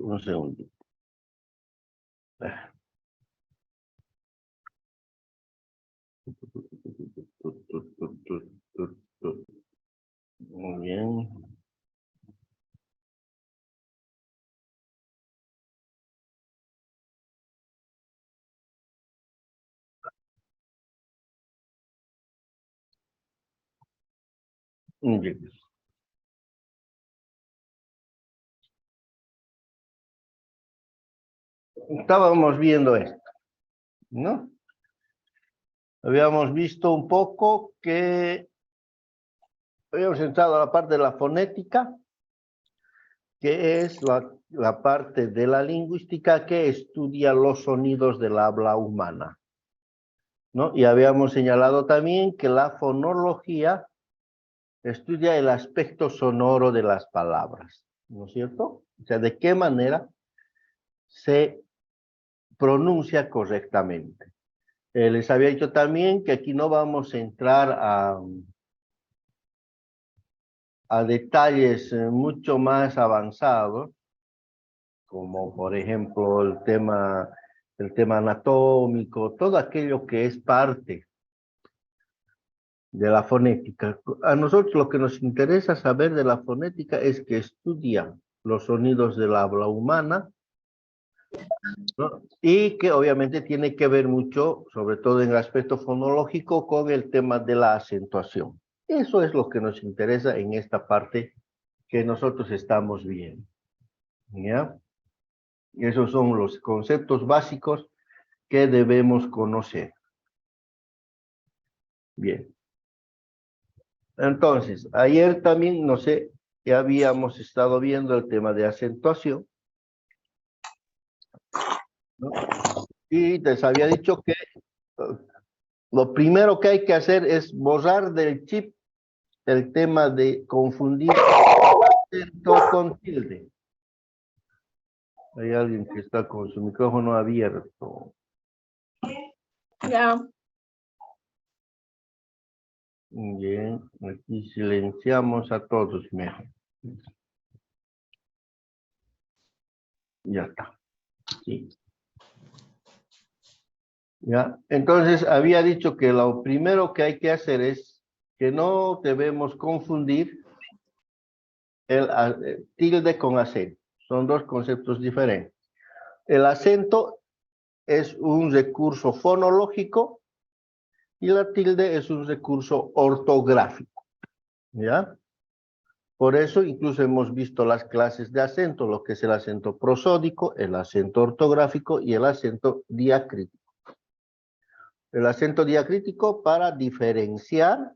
un segundito. Muy bien. Muy bien. Estábamos viendo esto, ¿no? Habíamos visto un poco que habíamos entrado a la parte de la fonética, que es la parte de la lingüística que estudia los sonidos del habla humana, ¿no? Y habíamos señalado también que la fonología estudia el aspecto sonoro de las palabras, ¿no es cierto? O sea, de qué manera se pronuncia correctamente. Les había dicho también que aquí no vamos a entrar a detalles mucho más avanzados, como por ejemplo el tema anatómico, todo aquello que es parte de la fonética. A nosotros lo que nos interesa saber de la fonética es que estudia los sonidos del habla humana, ¿no? Y que obviamente tiene que ver mucho, sobre todo en el aspecto fonológico, con el tema de la acentuación. Eso es lo que nos interesa en esta parte que nosotros estamos viendo, ¿ya? Esos son los conceptos básicos que debemos conocer. Bien. Entonces, ayer también, no sé, ya habíamos estado viendo el tema de acentuación, ¿no? Y les había dicho que lo primero que hay que hacer es borrar del chip el tema de confundir acento con tilde. Hay alguien que está con su micrófono abierto. Ya. Bien, aquí silenciamos a todos mejor. Ya está. Sí. Ya, entonces había dicho que lo primero que hay que hacer es que no debemos confundir el tilde con acento. Son dos conceptos diferentes. El acento es un recurso fonológico y la tilde es un recurso ortográfico, ¿ya? Por eso incluso hemos visto las clases de acento, lo que es el acento prosódico, el acento ortográfico y el acento diacrítico. El acento diacrítico para diferenciar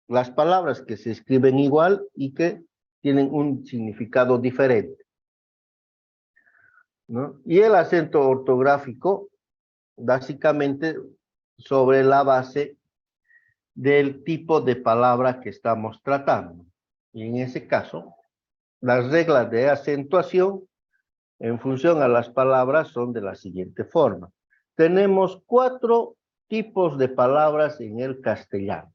las palabras que se escriben igual y que tienen un significado diferente, ¿no? Y el acento ortográfico, básicamente sobre la base del tipo de palabra que estamos tratando. Y en ese caso, las reglas de acentuación en función a las palabras son de la siguiente forma. Tenemos 4 tipos de palabras en el castellano,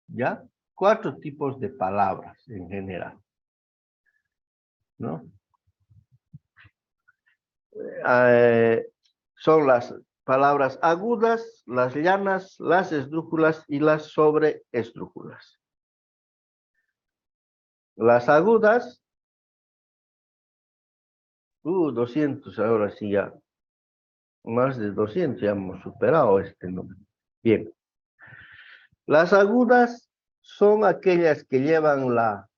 ¿ya? 4 tipos de palabras en general, ¿no? Son las palabras agudas, las llanas, las esdrújulas y las sobreesdrújulas. Las agudas, 200, ahora sí ya, más de 200, ya hemos superado este número. Bien. Las agudas son aquellas que llevan la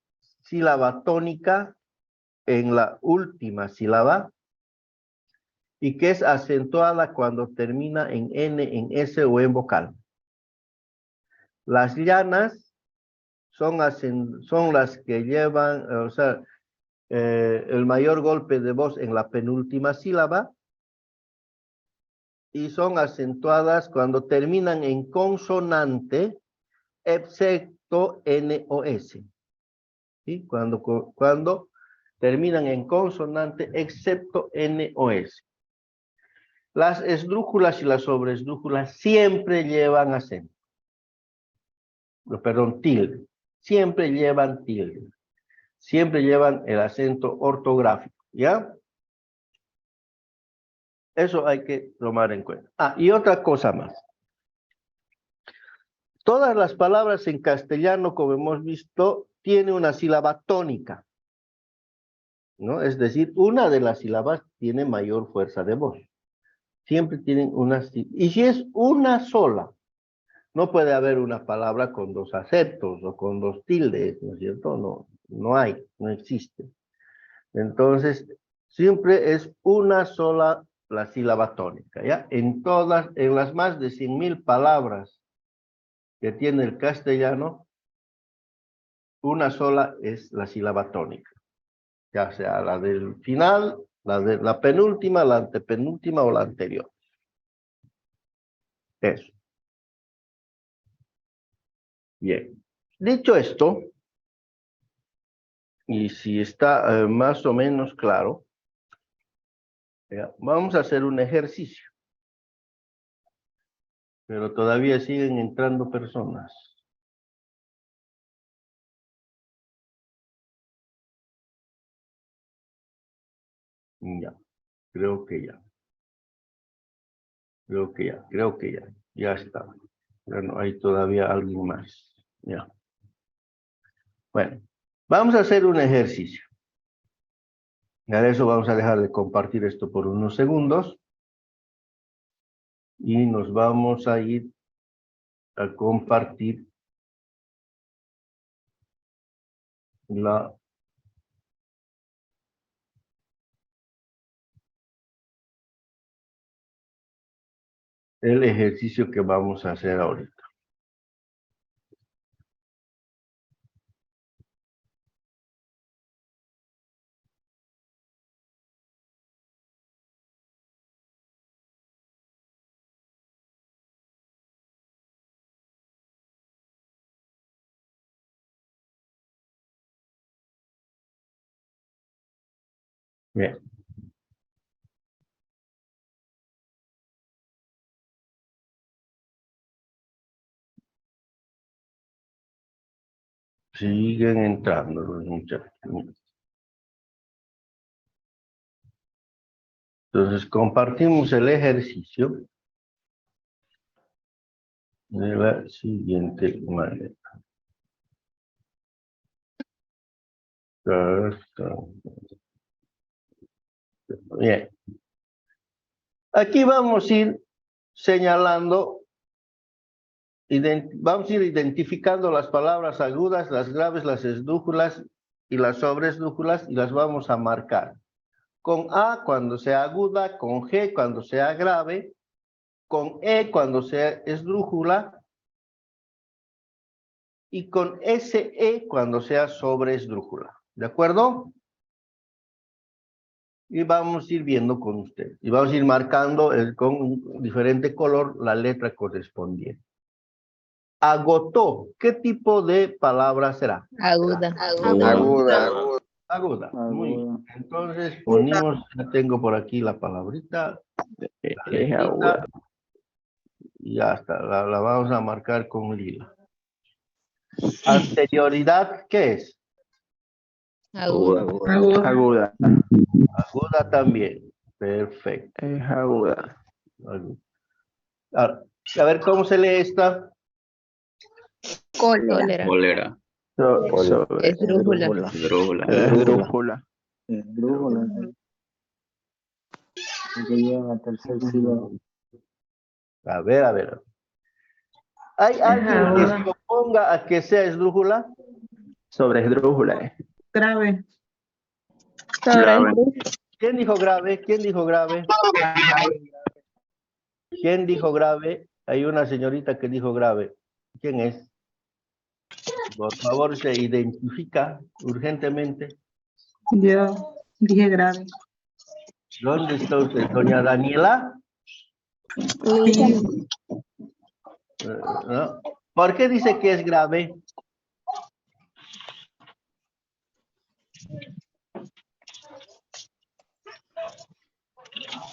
sílaba tónica en la última sílaba y que es acentuada cuando termina en N, en S o en vocal. Las llanas son las que llevan, o sea, el mayor golpe de voz en la penúltima sílaba y son acentuadas cuando terminan en consonante, excepto N o S. ¿Sí? Cuando terminan en consonante, excepto N o S. Las esdrújulas y las sobreesdrújulas siempre llevan acento. Perdón, tilde. Siempre llevan tilde. siempre llevan el acento ortográfico, ¿ya? Eso hay que tomar en cuenta. Ah, y otra cosa más. Todas las palabras en castellano, como hemos visto, tienen una sílaba tónica, ¿no? Es decir, una de las sílabas tiene mayor fuerza de voz. Siempre tienen una sílaba. Y si es una sola, no puede haber una palabra con dos acentos o con dos tildes, ¿no es cierto? No, no hay, no existe. Entonces, siempre es una sola la sílaba tónica, ¿ya? En las más de 100,000 palabras que tiene el castellano, una sola es la sílaba tónica, ya sea la del final, la penúltima, la antepenúltima o la anterior. Eso. Bien. Dicho esto, y si está más o menos claro, ya, vamos a hacer un ejercicio. Pero todavía siguen entrando personas. Ya, creo que ya. Creo que ya. Ya está. Bueno, hay todavía alguien más. Ya. Bueno, vamos a hacer un ejercicio. Y a eso vamos a dejar de compartir esto por unos segundos. Y nos vamos a ir a compartir el ejercicio que vamos a hacer ahorita. Bien. Siguen entrando los muchachos. Entonces compartimos el ejercicio de la siguiente manera. Bien. Aquí vamos a ir señalando, vamos a ir identificando las palabras agudas, las graves, las esdrújulas y las sobresdrújulas y las vamos a marcar. Con A cuando sea aguda, con G cuando sea grave, con E cuando sea esdrújula y con SE cuando sea sobresdrújula. ¿De acuerdo? Y vamos a ir viendo con usted. Y vamos a ir marcando con un diferente color la letra correspondiente. Agotó. ¿Qué tipo de palabra será? Aguda. Aguda. Muy bien. Entonces ponemos, ya tengo por aquí la palabrita. La letrita, y ya está. La vamos a marcar con lila. Anterioridad, ¿qué es? Aguda. Aguda también. Perfecto. Es aguda. Ahora, a ver cómo se lee esta. Cólera. Cólera. Esdrújula. Esdrújula. A ver. ¿Hay alguien que se oponga a que sea esdrújula? Sobresdrújula. Grave. ¿Quién dijo grave? ¿Quién dijo grave? ¿Quién dijo grave? Hay una señorita que dijo grave. ¿Quién es? Por favor, se identifica urgentemente. Yo dije grave. ¿Dónde está usted? ¿Doña Daniela? Sí. ¿No? ¿Por qué dice que es grave?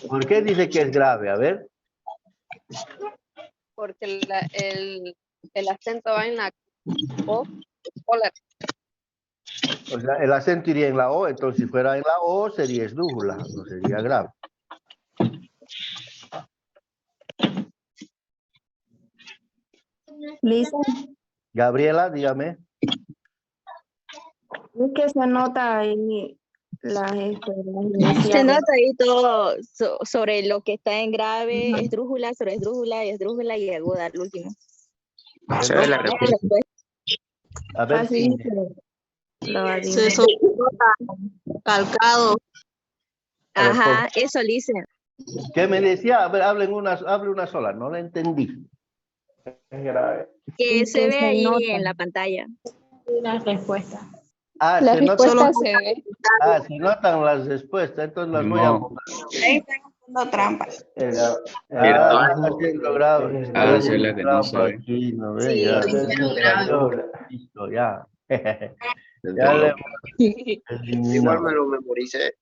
¿Por qué dice que es grave? A ver. Porque el acento va en la O, cólera. O sea, el acento iría en la O, entonces si fuera en la O sería esdrújula, no sería grave. Lisa, Gabriela, dígame. es que se nota ahí las Se iniciales. nota ahí todo sobre lo que está en grave, esdrújula, sobre esdrújula y aguda al último. Se ve la respuesta. A ver, Así sí. dice lo adiviné. Se soporta calcado. A ver, Ajá, eso dice. ¿qué me decía? A ver, hable una sola, no la entendí. Es grave. Que Y se que ve se ahí nota. en la pantalla. La respuesta. Ah, La se notan, respuesta se ve. se notan las respuestas, entonces las voy a No. votar. Ahí están haciendo trampas. Está haciendo grave. Está Ah, haciendo sí, la que no trampa sabe. aquí, ¿no ve? Sí, Ya. hicieron grave. Listo, ya. Es Ya de le loco. eliminado. lo memoricé.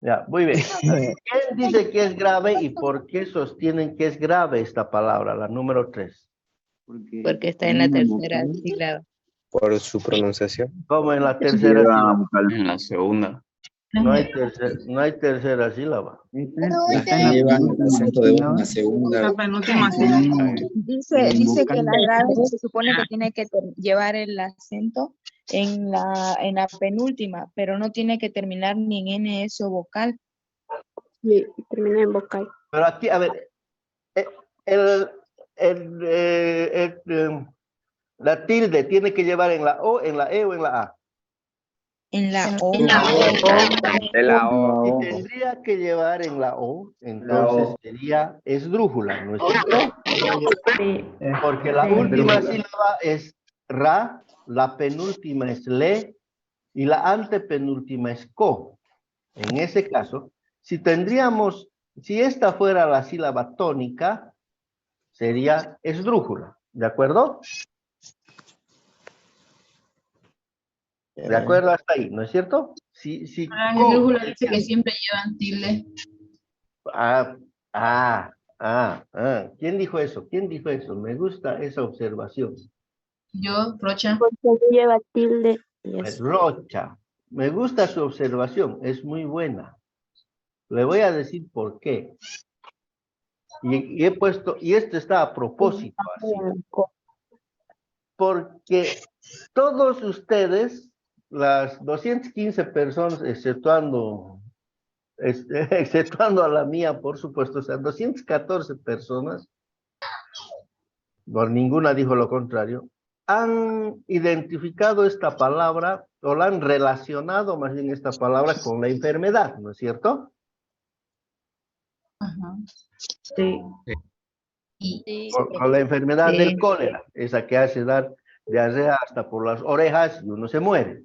Ya, muy bien. ¿Quién dice que es grave y por qué sostienen que es grave esta palabra, la número 3? Porque está en la tercera sílaba. Por su pronunciación. Como en la tercera sílaba. En la segunda. No hay tercera sílaba. Lleva el acento de voz en la segunda. La penúltima sílaba. Dice que la grave se supone que tiene que llevar el acento en la penúltima, pero no tiene que terminar ni en NS o vocal. Sí, termina en vocal. Pero aquí, a ver, la tilde tiene que llevar en la O, en la E o en la A. En la O. De la O. Si tendría que llevar en la O, entonces sería esdrújula, ¿no es cierto? Sí. Porque la última sílaba es ra, la penúltima es le y la antepenúltima es co. En ese caso, si esta fuera la sílaba tónica, sería esdrújula, ¿de acuerdo? ¿De acuerdo hasta ahí, no es cierto? Si esdrújula dice que siempre llevan tilde. ¿Quién dijo eso? ¿Quién dijo eso? Me gusta esa observación. Yo, Rocha. Porque lleva tilde. Y eso. Rocha, me gusta su observación, es muy buena. Le voy a decir por qué. Y he puesto, y esto está a propósito así. Porque todos ustedes, las 215 personas, exceptuando a la mía, por supuesto, o sea, 214 personas, por ninguna dijo lo contrario, han identificado esta palabra, o la han relacionado más bien esta palabra con la enfermedad, ¿no es cierto? Ajá. Sí. Con la enfermedad Sí. del cólera, esa que hace dar diarrea hasta por las orejas y uno se muere.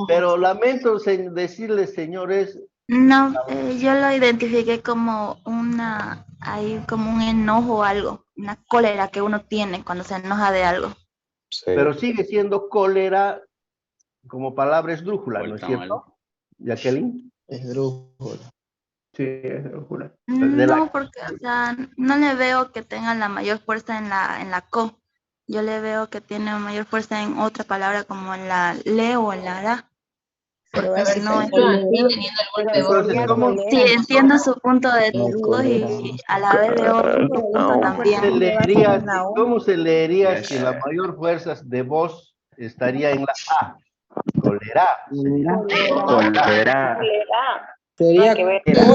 Pero lamento decirles, señores, No, yo lo identifiqué como como un enojo o algo, una cólera que uno tiene cuando se enoja de algo. Sí. pero sigue siendo cólera como palabra esdrújula, ¿no es Vuelta cierto? Jacqueline. Esdrújula. Sí, esdrújula. No, porque, o sea, no le veo que tenga la mayor fuerza en la co. Yo le veo que tiene mayor fuerza en otra palabra como en la le o en la ra. Pero ese no es. Entonces, ¿cómo Sí, entiendo su punto de vista y a la vez veo otro punto también. cómo se leería si la mayor fuerza de voz estaría en la A? Cólera. Cólera. Sería Pero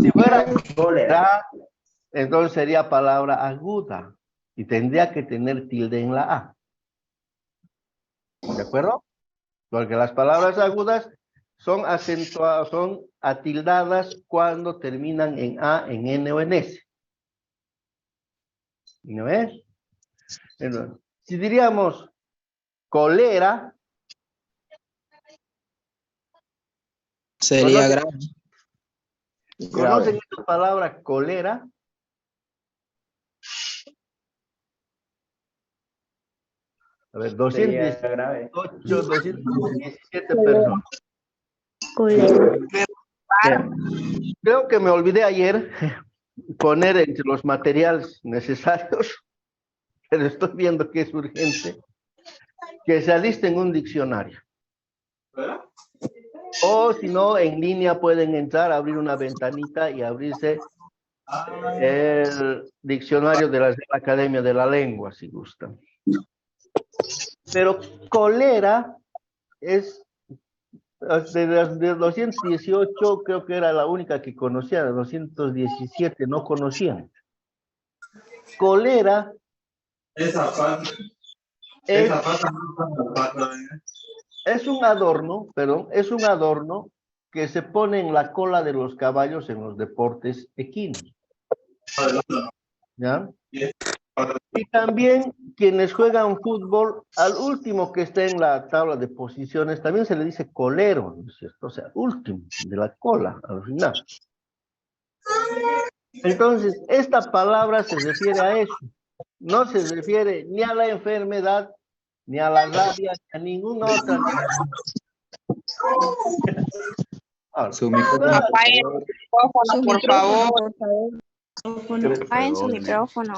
si fuera cólera, entonces sería palabra aguda y tendría que tener tilde en la A. ¿De acuerdo? Porque las palabras agudas son acentuadas, son atildadas cuando terminan en A, en N o en S. ¿No es? Entonces, si diríamos cólera, sería grave. ¿conocen esta palabra cólera? A ver, 217 personas. Creo que me olvidé ayer poner entre los materiales necesarios, pero estoy viendo que es urgente, que se aliste en un diccionario. O si no, en línea pueden entrar, abrir una ventanita y abrirse el diccionario de la Academia de la Lengua, si gustan. Pero cólera es, de 218 creo que era la única que conocía, de 217 no conocían. Cólera es un adorno, perdón, es un adorno que se pone en la cola de los caballos en los deportes equinos. ¿Ya? Y también quienes juegan fútbol, al último que está en la tabla de posiciones, también se le dice colero, ¿no es cierto? O sea, último, de la cola, al final. Entonces, esta palabra se refiere a eso. No se refiere ni a la enfermedad, ni a la rabia, ni a ninguna otra. Ahora, Su micrófono, Por favor. Apaguen su micrófono.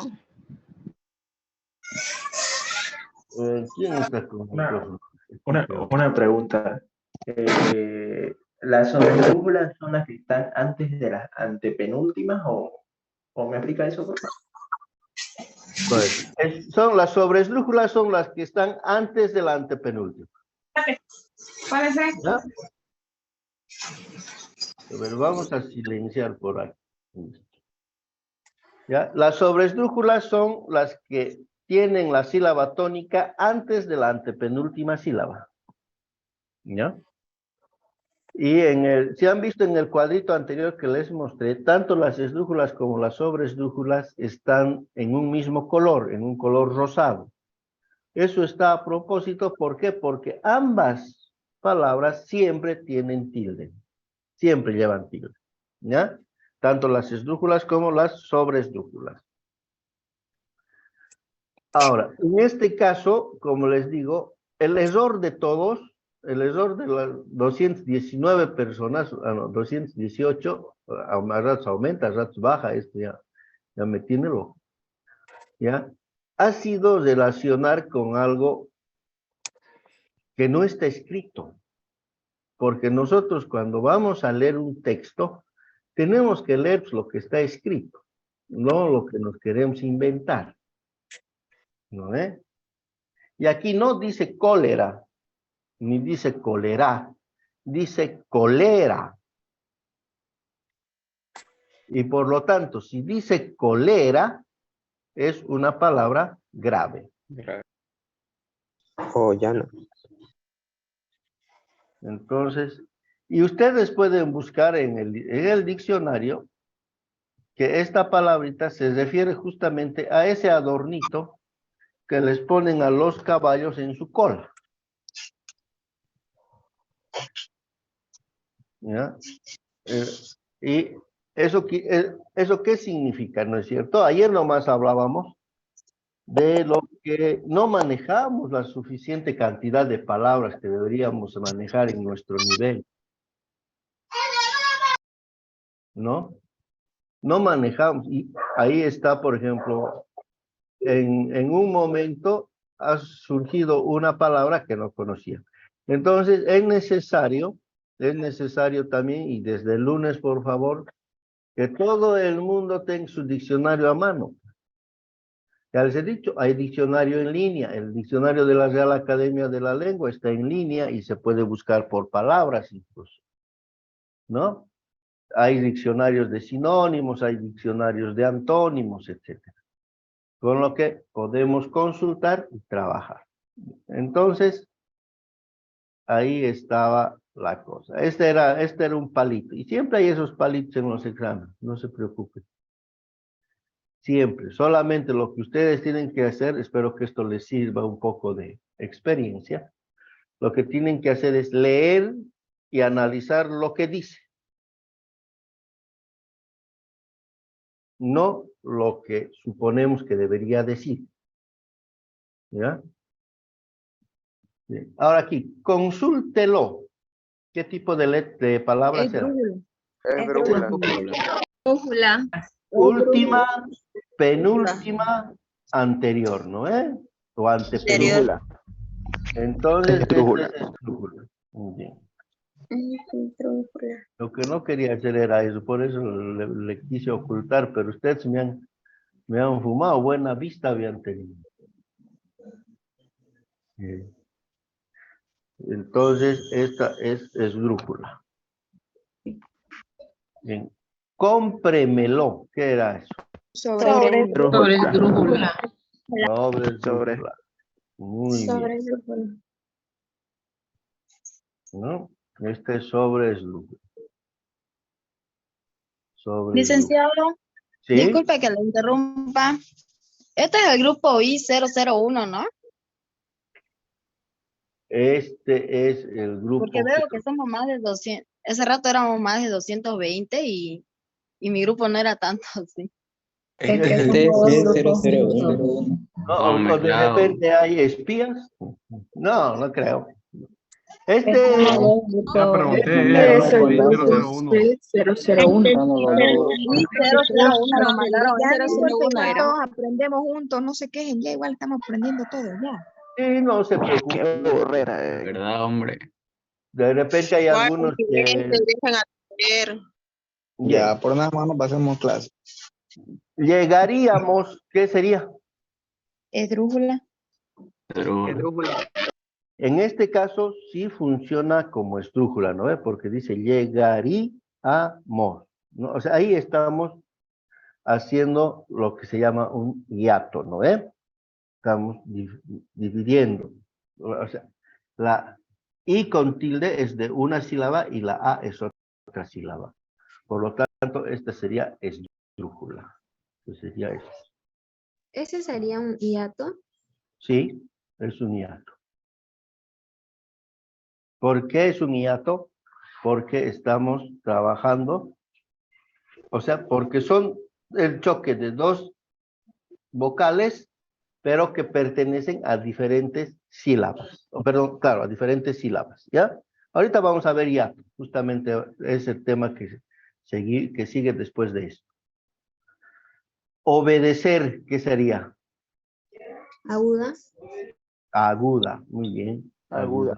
¿quién está con micrófono? Una pregunta. ¿Las sobresdrújulas son las que están antes de las antepenúltimas o me explica eso, por favor? Pues, son las sobresdrújulas, son las que están antes de la antepenúltima. ¿Ya? A ver, vamos a silenciar por ahí. ¿Ya? Las sobresdrújulas son las que tienen la sílaba tónica antes de la antepenúltima sílaba. ¿Ya? Y si han visto en el cuadrito anterior que les mostré, tanto las esdrújulas como las sobresdrújulas están en un mismo color, en un color rosado. Eso está a propósito, ¿por qué? Porque ambas palabras siempre tienen tilde, siempre llevan tilde, ¿ya? Tanto las esdrújulas como las sobresdrújulas. Ahora, en este caso, como les digo, el error de todos, el error de las 219 personas, 218, a ratos aumenta, a ratos baja, esto ya me tiene loco, ¿ya? Ha sido relacionar con algo que no está escrito, porque nosotros cuando vamos a leer un texto, tenemos que leer lo que está escrito, no lo que nos queremos inventar, ¿no? Y aquí no dice cólera, ni dice cólera, dice cólera. Y por lo tanto, si dice cólera, es una palabra grave. Oh, ya no. Entonces, y ustedes pueden buscar en el diccionario que esta palabrita se refiere justamente a ese adornito que les ponen a los caballos en su cola. ¿Ya? Y eso ¿qué significa? ¿No es cierto? Ayer nomás hablábamos de lo que no manejamos la suficiente cantidad de palabras que deberíamos manejar en nuestro nivel. ¿No? No manejamos. Y ahí está, por ejemplo, en un momento ha surgido una palabra que no conocía. Entonces, es necesario también, y desde el lunes, por favor, que todo el mundo tenga su diccionario a mano. Ya les he dicho, hay diccionario en línea. El diccionario de la Real Academia de la Lengua está en línea y se puede buscar por palabras incluso, ¿no? Hay diccionarios de sinónimos, hay diccionarios de antónimos, etc. Con lo que podemos consultar y trabajar. Entonces, ahí estaba la cosa. Este era un palito. Y siempre hay esos palitos en los exámenes, no se preocupen. Siempre, solamente lo que ustedes tienen que hacer, espero que esto les sirva un poco de experiencia, lo que tienen que hacer es leer y analizar lo que dice. No lo que suponemos que debería decir. ¿Ya? Bien. Ahora aquí, consúltelo. ¿Qué tipo de palabras era? Esdrújula. Última, penúltima, anterior, ¿no? O antepelújula. Entonces, Esdrújula. este es esdrújula. Muy bien. Lo que no quería hacer era eso, por eso le quise ocultar, pero ustedes me han fumado, buena vista habían tenido. Entonces, esta es esdrújula. Bien. Cómpremelo. ¿Qué era eso? Sobre Esdrújula. Sobre esdrújula. Muy bien. ¿No? Este es sobre esdrújula. Sobre Licenciado, esdrújula. ¿Sí? disculpe que le interrumpa. Este es el grupo I001, ¿no? Este es el grupo. Porque veo que somos más de 200. Ese rato éramos más de 220 y mi grupo no era tanto, sí. Este es 001. No, o de repente hay espías. No, no creo. Este Ya pregunté, Eso, grupo 001. 001 lo mandaron Ya 001 era. todos aprendemos juntos, no se quejen, ya igual estamos aprendiendo todo, ya. Sí, no se preocupe. ¿Verdad, hombre? De repente hay algunos que Dejan aprender. Ya, por nada más nos pasamos clase. llegaríamos, ¿qué sería? Esdrújula. En este caso sí funciona como esdrújula, ¿no ve? Porque dice llegaríamos, ¿no? O sea, ahí estamos haciendo lo que se llama un hiato, ¿no ve? Estamos dividiendo. O sea, la I con tilde es de una sílaba y la A es otra sílaba. Por lo tanto, esta sería esdrújula. Sería eso. ¿Ese sería un hiato? Sí, es un hiato. ¿Por qué es un hiato? Porque estamos trabajando, o sea, porque son el choque de dos vocales, pero que pertenecen a diferentes sílabas. Perdón, claro, a diferentes sílabas, ¿ya? Ahorita vamos a ver hiato, justamente es el tema que sigue después de esto. Obedecer, ¿qué sería? Aguda. Aguda, muy bien. Aguda.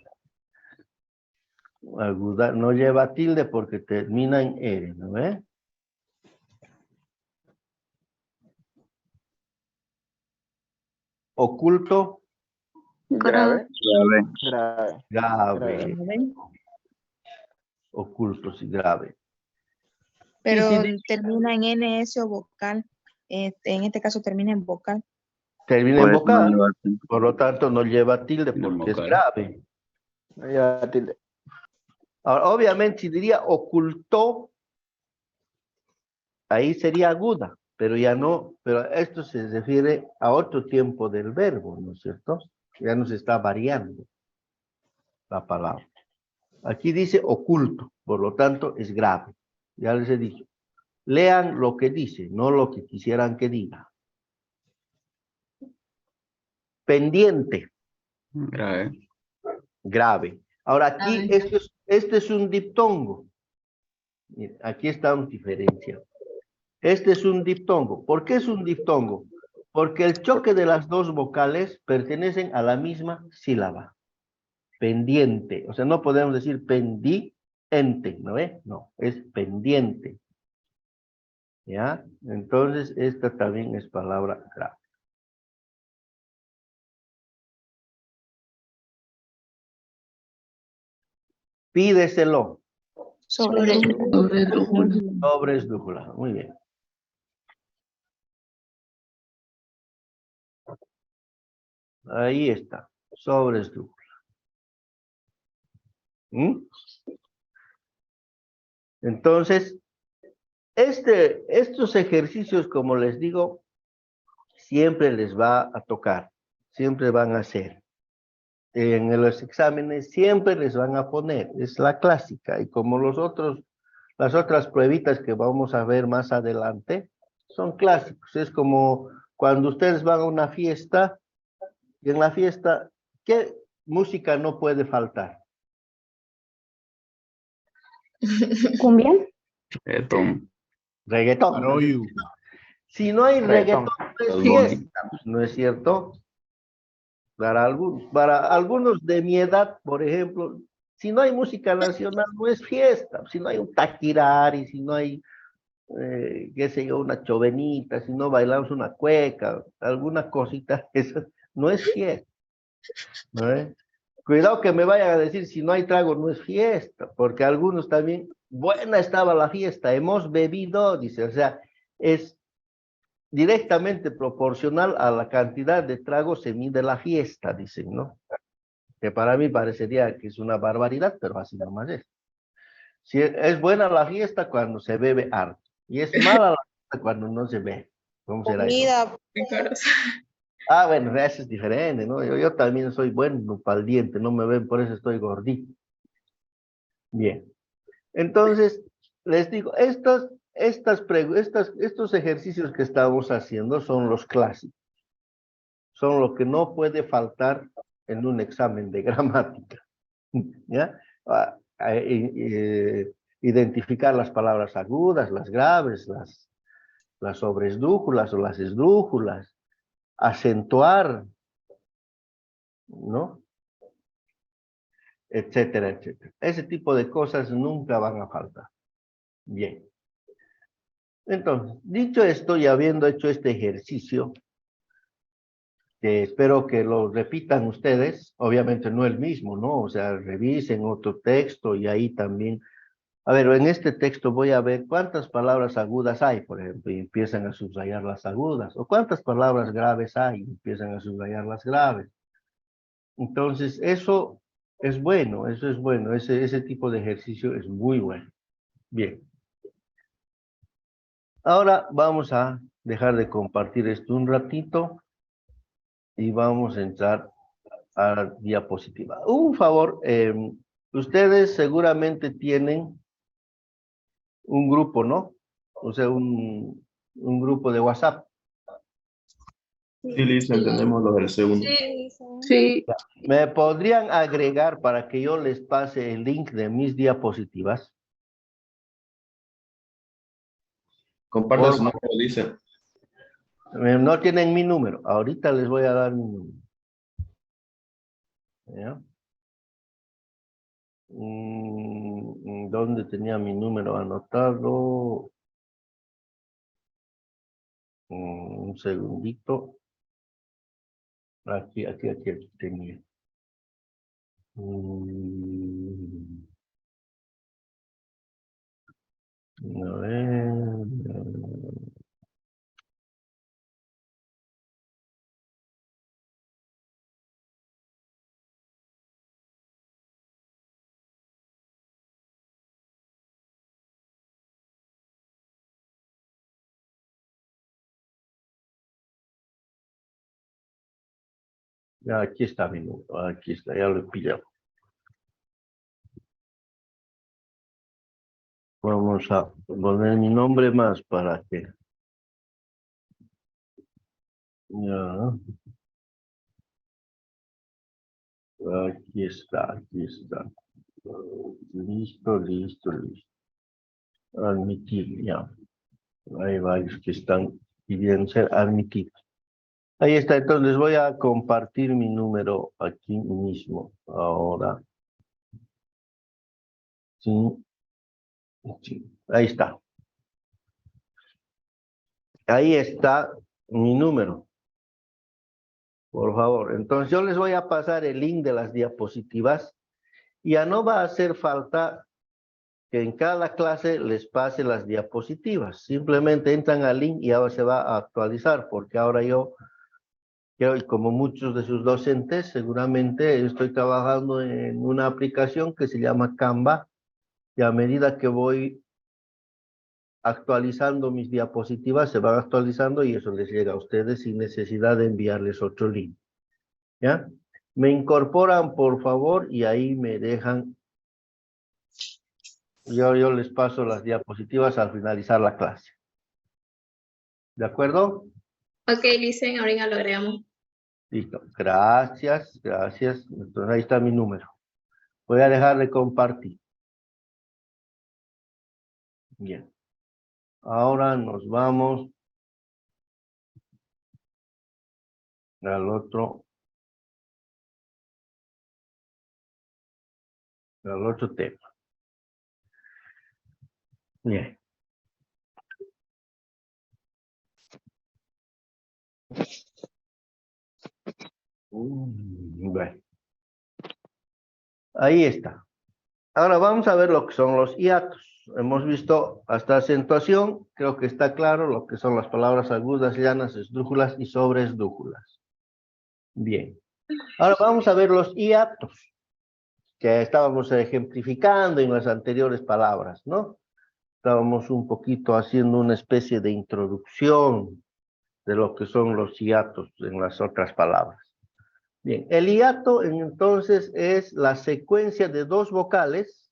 Aguda, no lleva tilde porque termina en R, ¿no ve? Oculto. Grave. Grave. Oculto, sí, grave. Pero termina en NS o vocal. En este caso termina en vocal. Termina en vocal, por lo tanto no lleva tilde porque es grave. No lleva tilde. Ahora, obviamente, si diría ocultó, ahí sería aguda, pero ya no, pero esto se refiere a otro tiempo del verbo, ¿no es cierto? Ya nos está variando la palabra. Aquí dice oculto, por lo tanto es grave. Ya les he dicho. Lean lo que dice, no lo que quisieran que diga. Pendiente. Grave. Grave. Ahora aquí, este es un diptongo. Mira, aquí estamos diferenciando. Este es un diptongo. ¿Por qué es un diptongo? Porque el choque de las dos vocales pertenecen a la misma sílaba. Pendiente. O sea, no podemos decir pendiente, ¿no ve? No, es pendiente. ¿Ya? Entonces, esta también es palabra grave. Pídeselo. Sobre esdrújula. Muy bien. Ahí está. Sobre esdrújula. Entonces, estos ejercicios, como les digo, siempre les va a tocar. Siempre van a hacer. En los exámenes siempre les van a poner. Es la clásica. Y como las otras pruebitas que vamos a ver más adelante, son clásicos. Es como cuando ustedes van a una fiesta, y en la fiesta, ¿qué música no puede faltar? ¿Cumbia? Reggaetón. Si no hay reggaetón, no es fiesta, ¿no es cierto? Para algunos de mi edad, por ejemplo, si no hay música nacional, no es fiesta. Si no hay un taquirari, si no hay, qué sé yo, una chovenita, si no bailamos una cueca, alguna cosita, eso no es fiesta. ¿No es? Cuidado que me vayan a decir, si no hay trago, no es fiesta, porque algunos también, buena estaba la fiesta, hemos bebido, dice, o sea, es directamente proporcional a la cantidad de trago se mide la fiesta, dicen, ¿no? Que para mí parecería que es una barbaridad, pero así nomás es. Si es buena la fiesta cuando se bebe harto, y es mala la fiesta cuando no se bebe. ¿Cómo será eso? Comida. Ah, bueno, eso es diferente, ¿no? Yo también soy bueno para el diente, no me ven, por eso estoy gordito. Bien. Entonces, les digo, estos ejercicios que estamos haciendo son los clásicos. Son lo que no puede faltar en un examen de gramática. ¿Ya? Identificar las palabras agudas, las graves, las sobresdrújulas o las esdrújulas, acentuar, ¿no? Etcétera, etcétera. Ese tipo de cosas nunca van a faltar. Bien. Entonces, dicho esto y habiendo hecho este ejercicio, que espero que lo repitan ustedes, obviamente no el mismo, ¿no? O sea, revisen otro texto y ahí también. A ver, en este texto voy a ver cuántas palabras agudas hay, por ejemplo, y empiezan a subrayar las agudas, o cuántas palabras graves hay, y empiezan a subrayar las graves. Entonces, eso es bueno, ese tipo de ejercicio es muy bueno. Bien. Ahora vamos a dejar de compartir esto un ratito y vamos a entrar a la diapositiva. Un favor, ustedes seguramente tienen un grupo, ¿no? O sea, un grupo de WhatsApp. Sí, Lisa, entendemos lo del segundo. Sí. ¿Me podrían agregar para que yo les pase el link de mis diapositivas? Comparta su número, Lisa. No tienen mi número. Ahorita les voy a dar mi número. ¿Ya? ¿Dónde tenía mi número anotado? Un segundito. Aquí tenía. A ver. Ya, aquí está mi número. Aquí está, ya lo he pillado. Vamos a poner mi nombre más para que. Ya. Aquí está, aquí está. Listo, listo, listo. Admitir, ya. Hay varios que están pidiendo ser admitidos. Ahí está, entonces voy a compartir mi número aquí mismo. Ahora. Sí. Sí. Ahí está. Ahí está mi número. Por favor. Entonces yo les voy a pasar el link de las diapositivas. Ya no va a hacer falta que en cada clase les pase las diapositivas. Simplemente entran al link y ahora se va a actualizar, porque ahora yo, y como muchos de sus docentes, seguramente estoy trabajando en una aplicación que se llama Canva, y a medida que voy actualizando mis diapositivas, se van actualizando y eso les llega a ustedes sin necesidad de enviarles otro link. ¿Ya? Me incorporan, por favor, y ahí me dejan. Yo les paso las diapositivas al finalizar la clase. ¿De acuerdo? Ok, Lisen, ahorita lo agregamos. Listo. Gracias, gracias. Entonces ahí está mi número. Voy a dejar de compartir. Bien. Ahora nos vamos al otro al otro tema. Bien. Bueno. Ahí está. Ahora vamos a ver lo que son los hiatos. Hemos visto hasta acentuación, creo que está claro lo que son las palabras agudas, llanas, esdrújulas y sobreesdrújulas. Bien. Ahora vamos a ver los hiatos, que estábamos ejemplificando en las anteriores palabras, ¿no? Estábamos un poquito haciendo una especie de introducción de lo que son los hiatos en las otras palabras. Bien, el hiato entonces es la secuencia de dos vocales,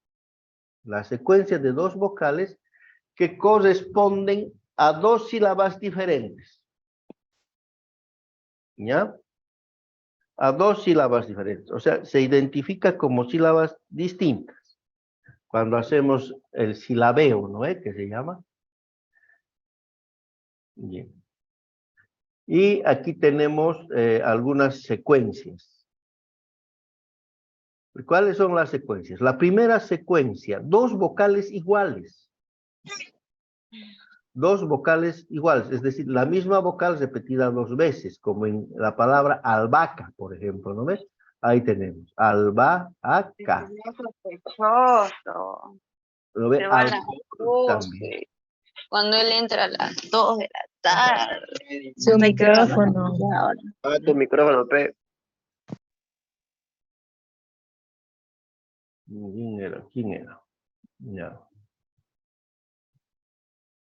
que corresponden a dos sílabas diferentes. ¿Ya? A dos sílabas diferentes. O sea, se identifica como sílabas distintas. Cuando hacemos el silabeo, ¿no es? Que se llama. Bien. Y aquí tenemos algunas secuencias. ¿Cuáles son las secuencias? La primera secuencia, dos vocales iguales. Dos vocales iguales, es decir, la misma vocal repetida dos veces, como en la palabra albahaca, por ejemplo, ¿no ves? Ahí tenemos, albahaca. ¿Lo ves? También. Cuando él entra a las 2 de la tarde. Su micrófono. Apaga tu micrófono, pe. ¿Quién era? Ya.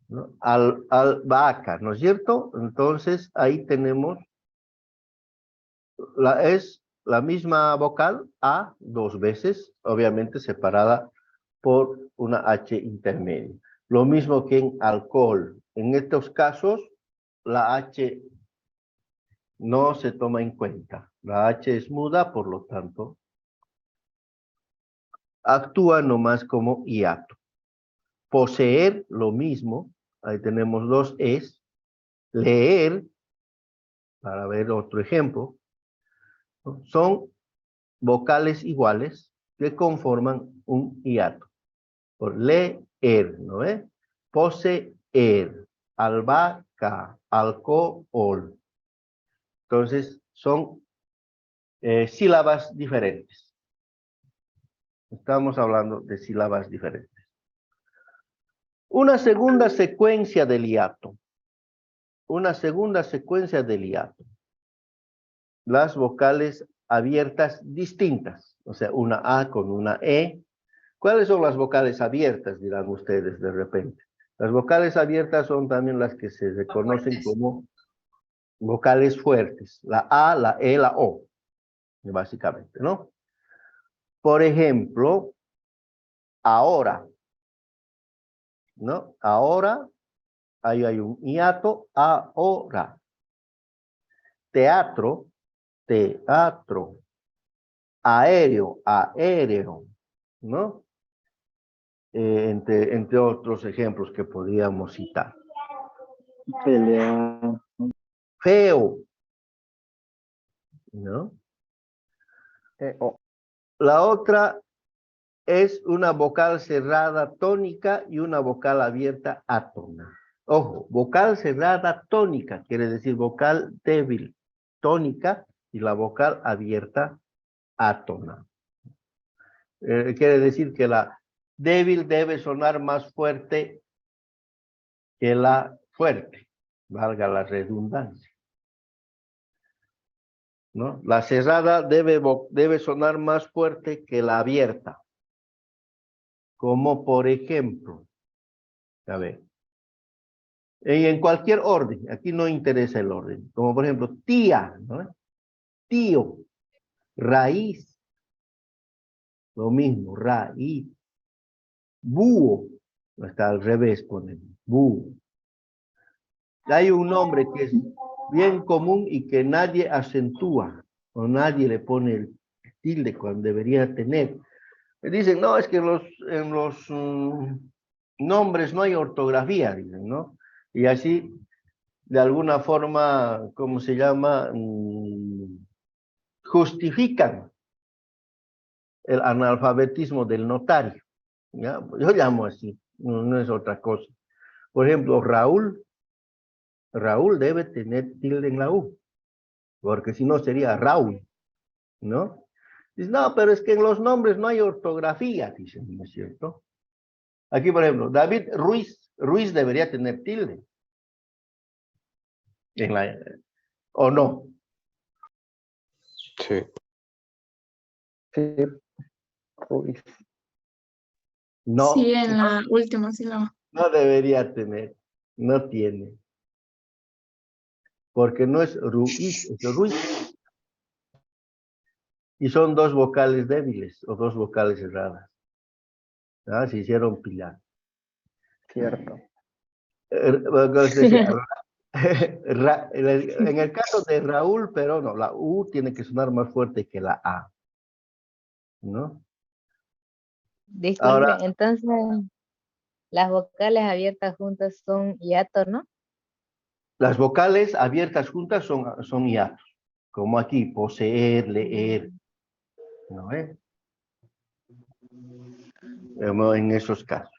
¿No? Albahaca, ¿no es cierto? Entonces, ahí tenemos, es la misma vocal, A, dos veces, obviamente separada por una H intermedia. Lo mismo que en alcohol. En estos casos, la H no se toma en cuenta. La H es muda, por lo tanto, actúa nomás como hiato. Poseer, lo mismo. Ahí tenemos dos es. Leer, para ver otro ejemplo, ¿no? Son vocales iguales que conforman un hiato. Por leer, ¿no es? Poseer, albahaca, alcohol. Entonces, son sílabas diferentes. Estamos hablando de sílabas diferentes. Una segunda secuencia del hiato. Las vocales abiertas distintas. O sea, una A con una E. ¿Cuáles son las vocales abiertas, dirán ustedes de repente? Las vocales abiertas son también las que se reconocen como vocales fuertes. La A, la E, la O. Básicamente, ¿no? Por ejemplo, ahora. ¿No? Ahora, ahí hay un hiato, ahora. Teatro, teatro. Aéreo, aéreo, ¿no? Entre otros ejemplos que podríamos citar. Feo, ¿no? La otra es una vocal cerrada tónica y una vocal abierta átona. Ojo, vocal cerrada tónica quiere decir vocal débil, tónica, y la vocal abierta átona. Quiere decir que la débil debe sonar más fuerte que la fuerte, valga la redundancia. ¿No? La cerrada debe sonar más fuerte que la abierta. Como por ejemplo, a ver, en cualquier orden, aquí no interesa el orden, como por ejemplo, tía, ¿no? Tío, raíz, lo mismo, raíz, búho, está al revés, ponemos, búho. Hay un nombre que es bien común y que nadie acentúa, o nadie le pone el tilde cuando debería tener. Me dicen, no, es que en los nombres no hay ortografía, dicen, ¿no? Y así, de alguna forma, ¿cómo se llama? Justifican el analfabetismo del notario. ¿Ya? Yo llamo así, no es otra cosa. Por ejemplo, Raúl debe tener tilde en la U, porque si no sería Raúl, ¿no? Dice, no, pero es que en los nombres no hay ortografía, dicen, ¿no es cierto? Aquí, por ejemplo, David Ruiz debería tener tilde. ¿O no? Sí. Sí, Ruiz. No, Sí, en la última sílaba. no debería tener, no tiene. Porque no es Ruiz, es Ruiz. Y son dos vocales débiles o dos vocales cerradas. ¿Ah? Se hicieron pillar. Cierto. En el caso de Raúl, pero no, la U tiene que sonar más fuerte que la A. ¿No? Disculpe, Ahora, entonces las vocales abiertas juntas son hiatos, ¿no? las vocales abiertas juntas son hiatos. Como aquí, poseer, leer. ¿No es? En esos casos.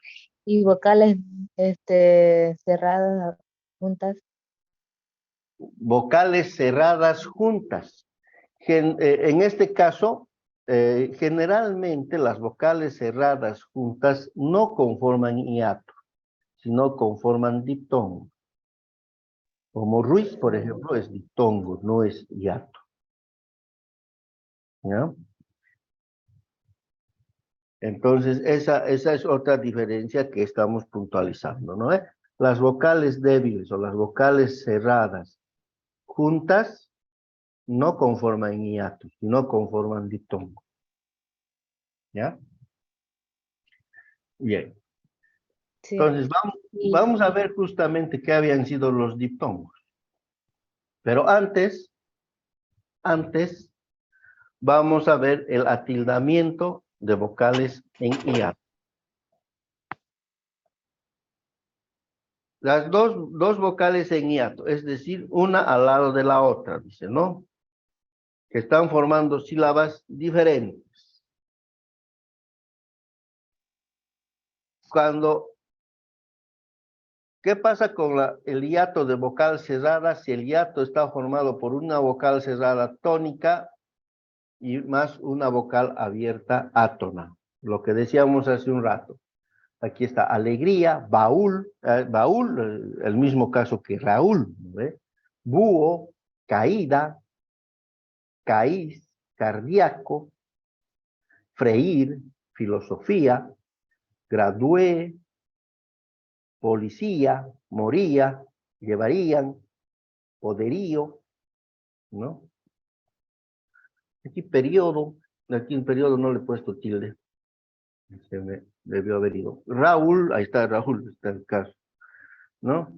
Y vocales cerradas juntas. Vocales cerradas juntas. En este caso, generalmente las vocales cerradas juntas no conforman hiato, sino conforman diptongo. Como Ruiz, por ejemplo, es diptongo, no es hiato. ¿Ya? Entonces, esa es otra diferencia que estamos puntualizando, ¿no? Las vocales débiles o las vocales cerradas juntas no conforman hiato, sino conforman diptongo. ¿Ya? Bien. Sí. Entonces, vamos a ver justamente qué habían sido los diptongos. Pero antes, vamos a ver el atildamiento de vocales en hiato. Las dos vocales en hiato, es decir, una al lado de la otra, dice, ¿no? Que están formando sílabas diferentes. ¿Qué pasa con el hiato de vocal cerrada si el hiato está formado por una vocal cerrada tónica y más una vocal abierta átona? Lo que decíamos hace un rato. Aquí está alegría, baúl, el mismo caso que Raúl, ¿no? Búho, caída, caíz, cardíaco, freír, filosofía, gradué, policía, moría, llevarían, poderío, ¿no? Aquí en periodo no le he puesto tilde. Se me debió haber ido. Raúl, ahí está Raúl, está el caso, ¿no?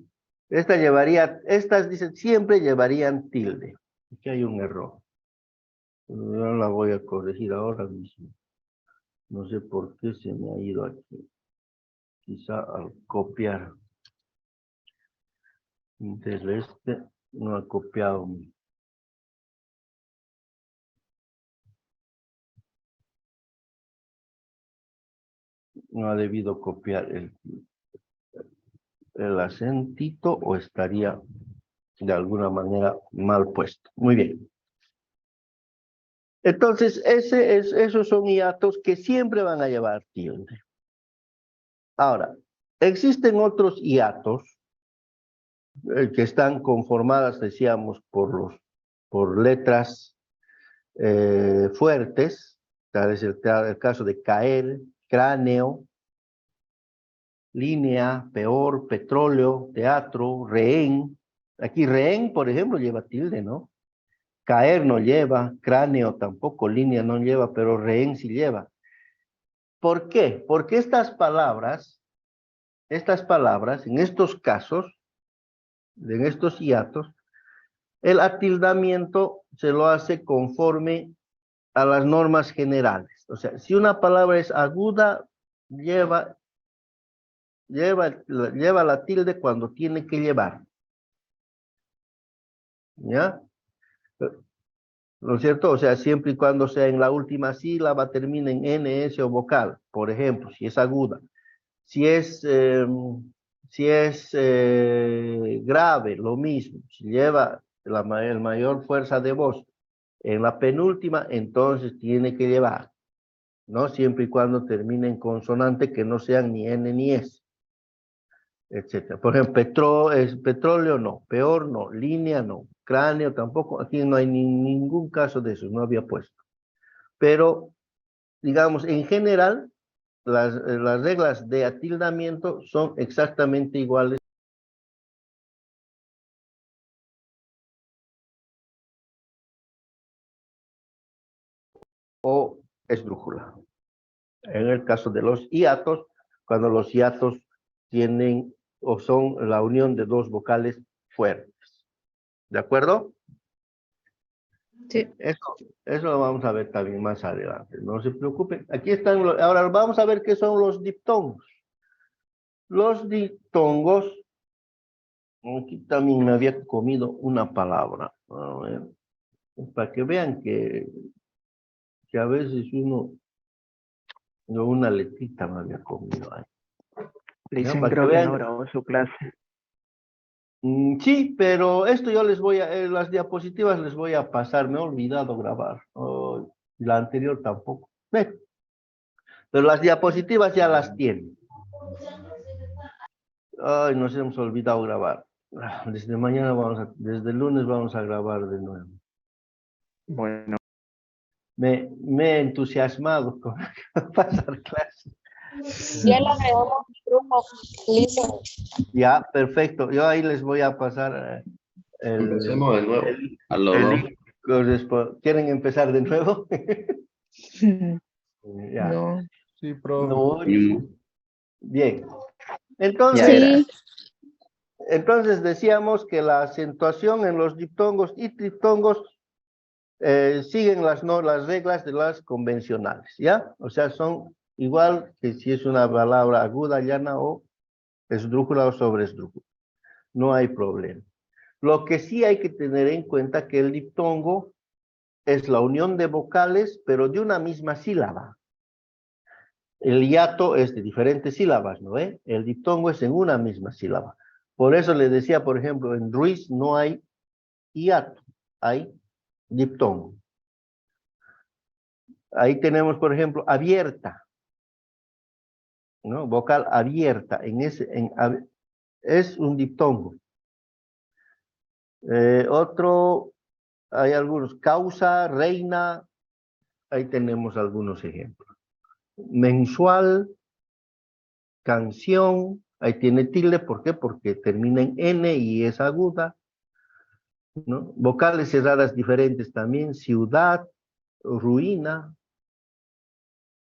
Estas dicen siempre llevarían tilde. Aquí hay un error. No la voy a corregir ahora mismo. No sé por qué se me ha ido aquí. Quizá al copiar. Desde no ha copiado. No ha debido copiar el acentito o estaría de alguna manera mal puesto. Muy bien. Entonces, esos son hiatos que siempre van a llevar tilde. Ahora, existen otros hiatos que están conformadas, decíamos, por letras fuertes. Tal es el caso de caer, cráneo, línea, peor, petróleo, teatro, rehén. Aquí rehén, por ejemplo, lleva tilde, ¿no? Caer no lleva, cráneo tampoco, línea no lleva, pero rehén sí lleva. ¿Por qué? Porque estas palabras, en estos casos, en estos hiatos, el atildamiento se lo hace conforme a las normas generales. O sea, si una palabra es aguda, lleva la tilde cuando tiene que llevar. ¿Ya? ¿no es cierto? O sea, siempre y cuando sea en la última sílaba, termine en N, S o vocal, por ejemplo, si es aguda. Si es grave, lo mismo. Si lleva el mayor fuerza de voz en la penúltima, entonces tiene que llevar, ¿no? Siempre y cuando termine en consonante que no sean ni N ni S, etcétera. Por ejemplo, petróleo no, peor no, línea no, cráneo tampoco. Aquí no hay ningún caso de eso, no había puesto. Pero, digamos, en general, las reglas de atildamiento son exactamente iguales. O esdrújula. En el caso de los hiatos, cuando los hiatos tienen o son la unión de dos vocales fuertes. ¿De acuerdo? Sí. Eso lo vamos a ver también más adelante. No se preocupen. Aquí están. Ahora vamos a ver qué son los diptongos. Los diptongos. Aquí también me había comido una palabra. A ver, para que vean que a veces una letrita me había comido ahí. Dicen, Para creo que vean. no grabó su clase. Sí, pero esto yo les voy las diapositivas les voy a pasar. Me he olvidado grabar. La anterior tampoco. Pero las diapositivas ya las tienen. Ay, nos hemos olvidado grabar. Desde desde el lunes vamos a grabar de nuevo. Bueno. Me he entusiasmado con pasar clase. Ya lo agregamos en grupo, listo. Ya, perfecto. Yo ahí les voy a pasar Empecemos de nuevo. A los el dos. link ¿Quieren empezar de nuevo? Ya. No. Sí, profe. No, Mm. bien. Ya Entonces, era. entonces decíamos que la acentuación en los diptongos y triptongos siguen las reglas de las convencionales, ¿ya? O sea, son igual que si es una palabra aguda, llana o esdrújula o sobreesdrújula. No hay problema. Lo que sí hay que tener en cuenta que el diptongo es la unión de vocales, pero de una misma sílaba. El hiato es de diferentes sílabas, ¿no ve? El diptongo es en una misma sílaba. Por eso les decía, por ejemplo, en Ruiz no hay hiato, hay diptongo. Ahí tenemos, por ejemplo, abierta, ¿no? Vocal abierta, es un diptongo. Hay algunos, causa, reina, ahí tenemos algunos ejemplos. Mensual, canción, ahí tiene tilde, ¿por qué? Porque termina en N y es aguda, ¿no? Vocales cerradas diferentes también, ciudad, ruina,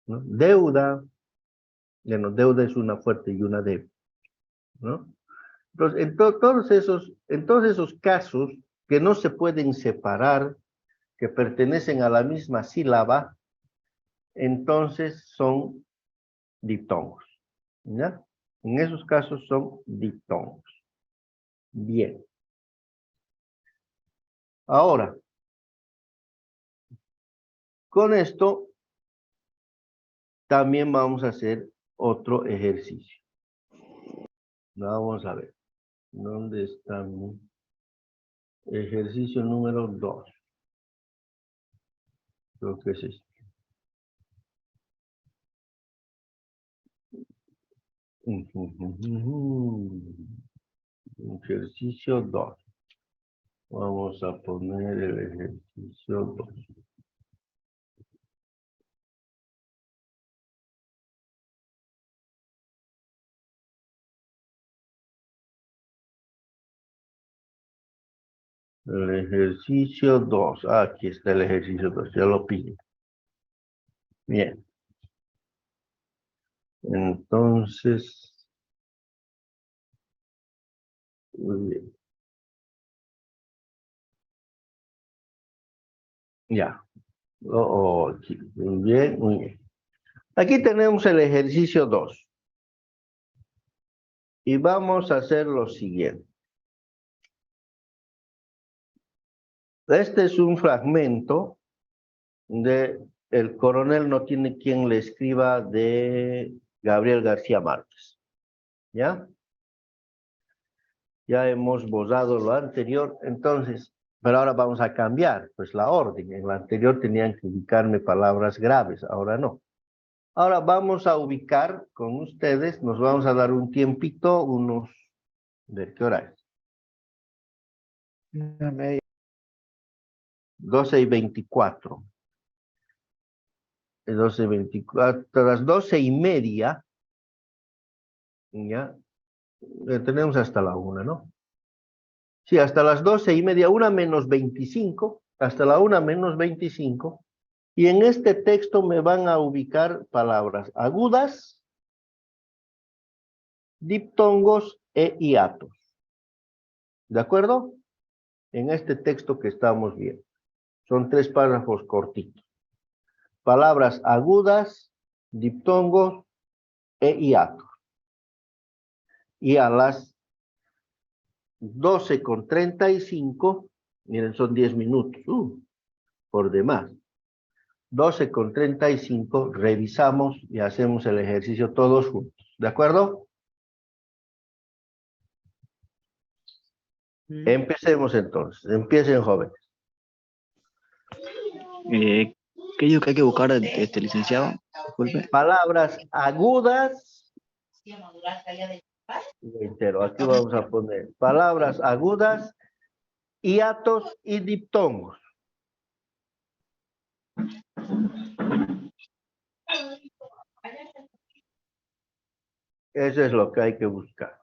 ¿no? Deuda, bueno, deuda es una fuerte y una débil, ¿no? Entonces, en todos esos casos que no se pueden separar, que pertenecen a la misma sílaba, entonces son diptongos, ¿ya? En esos casos son diptongos. Bien. Ahora, con esto también vamos a hacer otro ejercicio. Vamos a ver. ¿Dónde está mi ejercicio número 2? Creo que es este. Ejercicio 2. Vamos a poner el ejercicio 2. El ejercicio 2. Aquí está el ejercicio 2. Ya lo pillé. Bien. Entonces. Muy bien. Ya. Muy bien, muy bien. Aquí tenemos el ejercicio 2. Y vamos a hacer lo siguiente. Este es un fragmento de El coronel no tiene quien le escriba de Gabriel García Márquez. ¿Ya? Ya hemos borrado lo anterior, entonces, pero ahora vamos a cambiar, pues la orden. En la anterior tenían que ubicarme palabras graves, ahora no. Ahora vamos a ubicar con ustedes, nos vamos a dar un tiempito, unos, ¿de qué hora es? 12:24. 12:24, a las 12:30, ya, tenemos hasta la 1, ¿no? Sí, hasta las 12:30, 1:25, hasta la 1:25, y en este texto me van a ubicar palabras agudas, diptongos e hiatos. ¿De acuerdo? En este texto que estamos viendo. Son 3 párrafos cortitos. Palabras agudas, diptongos e hiatos. Y a las 12:35, miren, son 10 minutos, por demás. 12:35, revisamos y hacemos el ejercicio todos juntos. ¿De acuerdo? Empecemos entonces. Empiecen, jóvenes. ¿Qué digo que hay que buscar, licenciado? Disculpe. Palabras agudas. Reitero, aquí vamos a poner palabras agudas, hiatos y diptongos. Eso es lo que hay que buscar.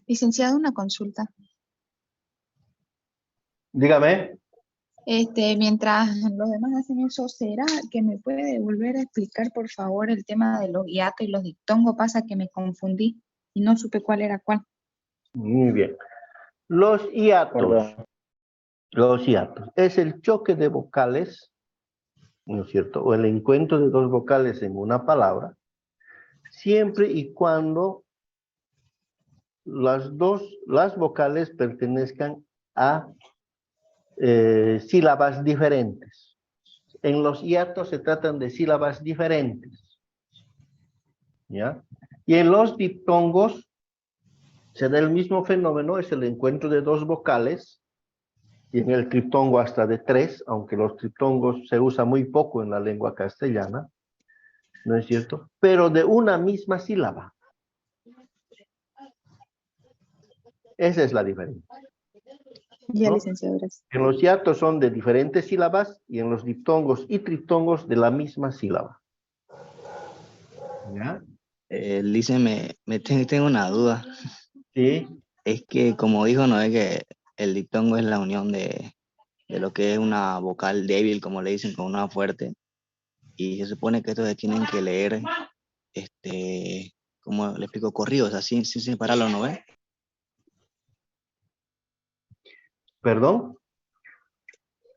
Licenciado, una consulta. Dígame. Mientras los demás hacen eso, ¿será que me puede volver a explicar, por favor, el tema de los hiatos y los diptongos? Pasa que me confundí y no supe cuál era cuál. Muy bien. Los hiatos. Los hiatos. Es el choque de vocales, ¿no es cierto? O el encuentro de 2 vocales en una palabra, siempre y cuando las vocales pertenezcan a sílabas diferentes. En los hiatos se tratan de sílabas diferentes. ¿Ya? Y en los diptongos se da el mismo fenómeno, es el encuentro de 2 vocales, y en el triptongo hasta de 3, aunque los triptongos se usa muy poco en la lengua castellana, ¿no es cierto? Pero de una misma sílaba. Esa es la diferencia. Ya, ¿no? licenciado, gracias. En los hiatos son de diferentes sílabas y en los diptongos y triptongos de la misma sílaba. ¿Ya? Lice, tengo una duda. Sí. Es que, como dijo, no es que el diptongo es la unión de lo que es una vocal débil, como le dicen, con una fuerte. Y se supone que estos se tienen que leer, como le explico, corridos, así, sin separarlo, ¿no ve? ¿Perdón?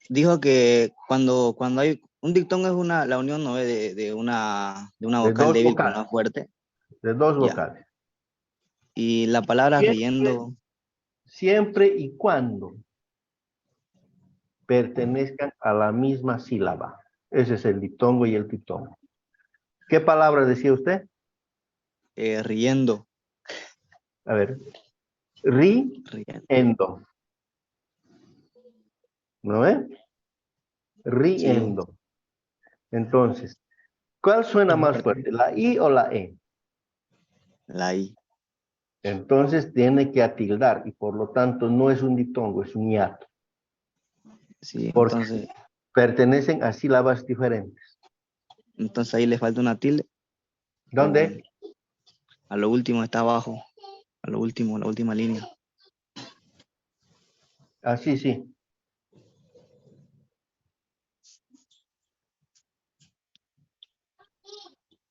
Dijo que cuando hay un diptongo es la unión, ¿no ve? De una De vocal dos débil con vocales. una fuerte. De dos Ya. vocales. Y la palabra riendo. Siempre y cuando pertenezcan a la misma sílaba. Ese es el diptongo y el diptongo. ¿Qué palabra decía usted? Riendo. A ver. Riendo. ¿No es? Riendo. Sí. Entonces, ¿cuál suena más fuerte? ¿La I o la E? La I. Entonces tiene que atildar y por lo tanto no es un diptongo, es un hiato. Sí, porque entonces pertenecen a sílabas diferentes. Entonces ahí le falta una tilde. ¿Dónde? A lo último está abajo. A lo último, la última línea. Así sí.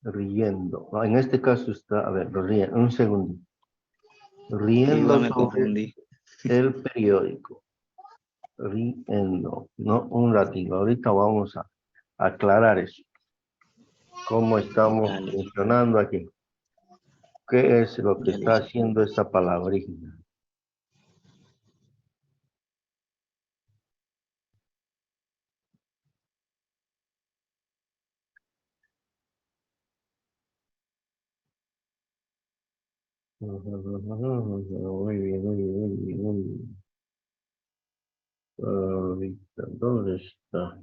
Riendo. En este caso está, a ver, riendo, un segundo. Riendo me sobre confundí. el periódico. Riendo. No, un ratito. Ahorita vamos a aclarar eso. ¿Cómo estamos funcionando aquí? ¿Qué es lo que está haciendo esta palabra original? Muy bien, muy bien, muy bien, muy bien. Ahorita, ¿dónde está?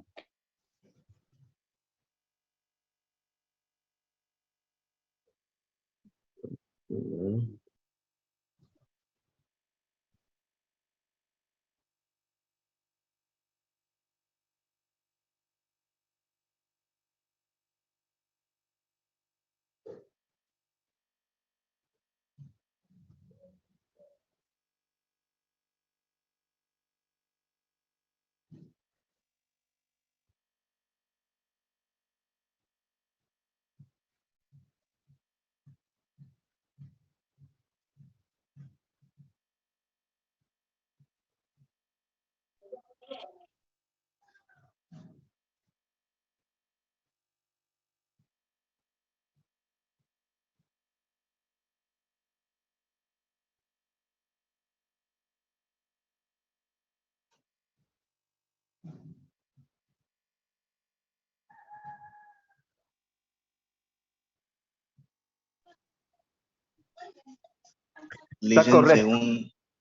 Está correcto.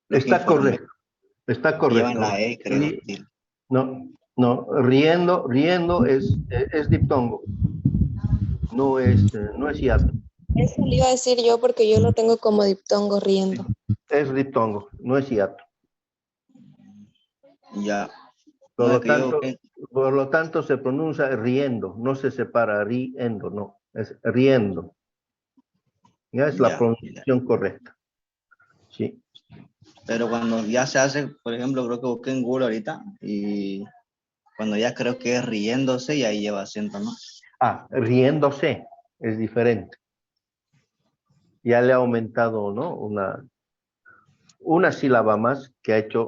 Está correcto. Está correcto. La E, creo. No, riendo es diptongo. No es hiato. Eso le iba a decir yo porque yo lo tengo como diptongo riendo. Es diptongo, no es hiato. Ya. Por lo tanto se pronuncia riendo, no se separa riendo, no, es riendo. Ya es la pronunciación correcta. Sí. Pero cuando ya se hace, por ejemplo, creo que busqué en Google ahorita y cuando ya creo que es riéndose y ahí lleva acento, ¿no? Ah, riéndose es diferente. Ya le ha aumentado, ¿no? Una sílaba más que ha hecho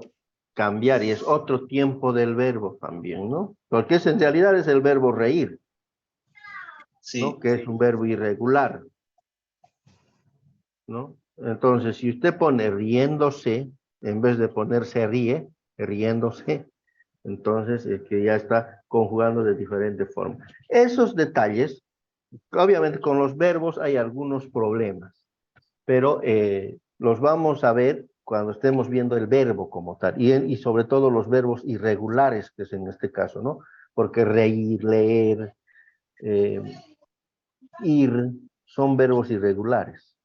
cambiar y es otro tiempo del verbo también, ¿no? Porque en realidad es el verbo reír, sí, ¿no? Que es un verbo irregular, ¿no? Entonces, si usted pone riéndose, en vez de poner se ríe, riéndose, entonces es que ya está conjugando de diferente forma. Esos detalles, obviamente con los verbos hay algunos problemas, pero los vamos a ver cuando estemos viendo el verbo como tal, y sobre todo los verbos irregulares, que es en este caso, ¿no? Porque reír, leer, ir, son verbos irregulares.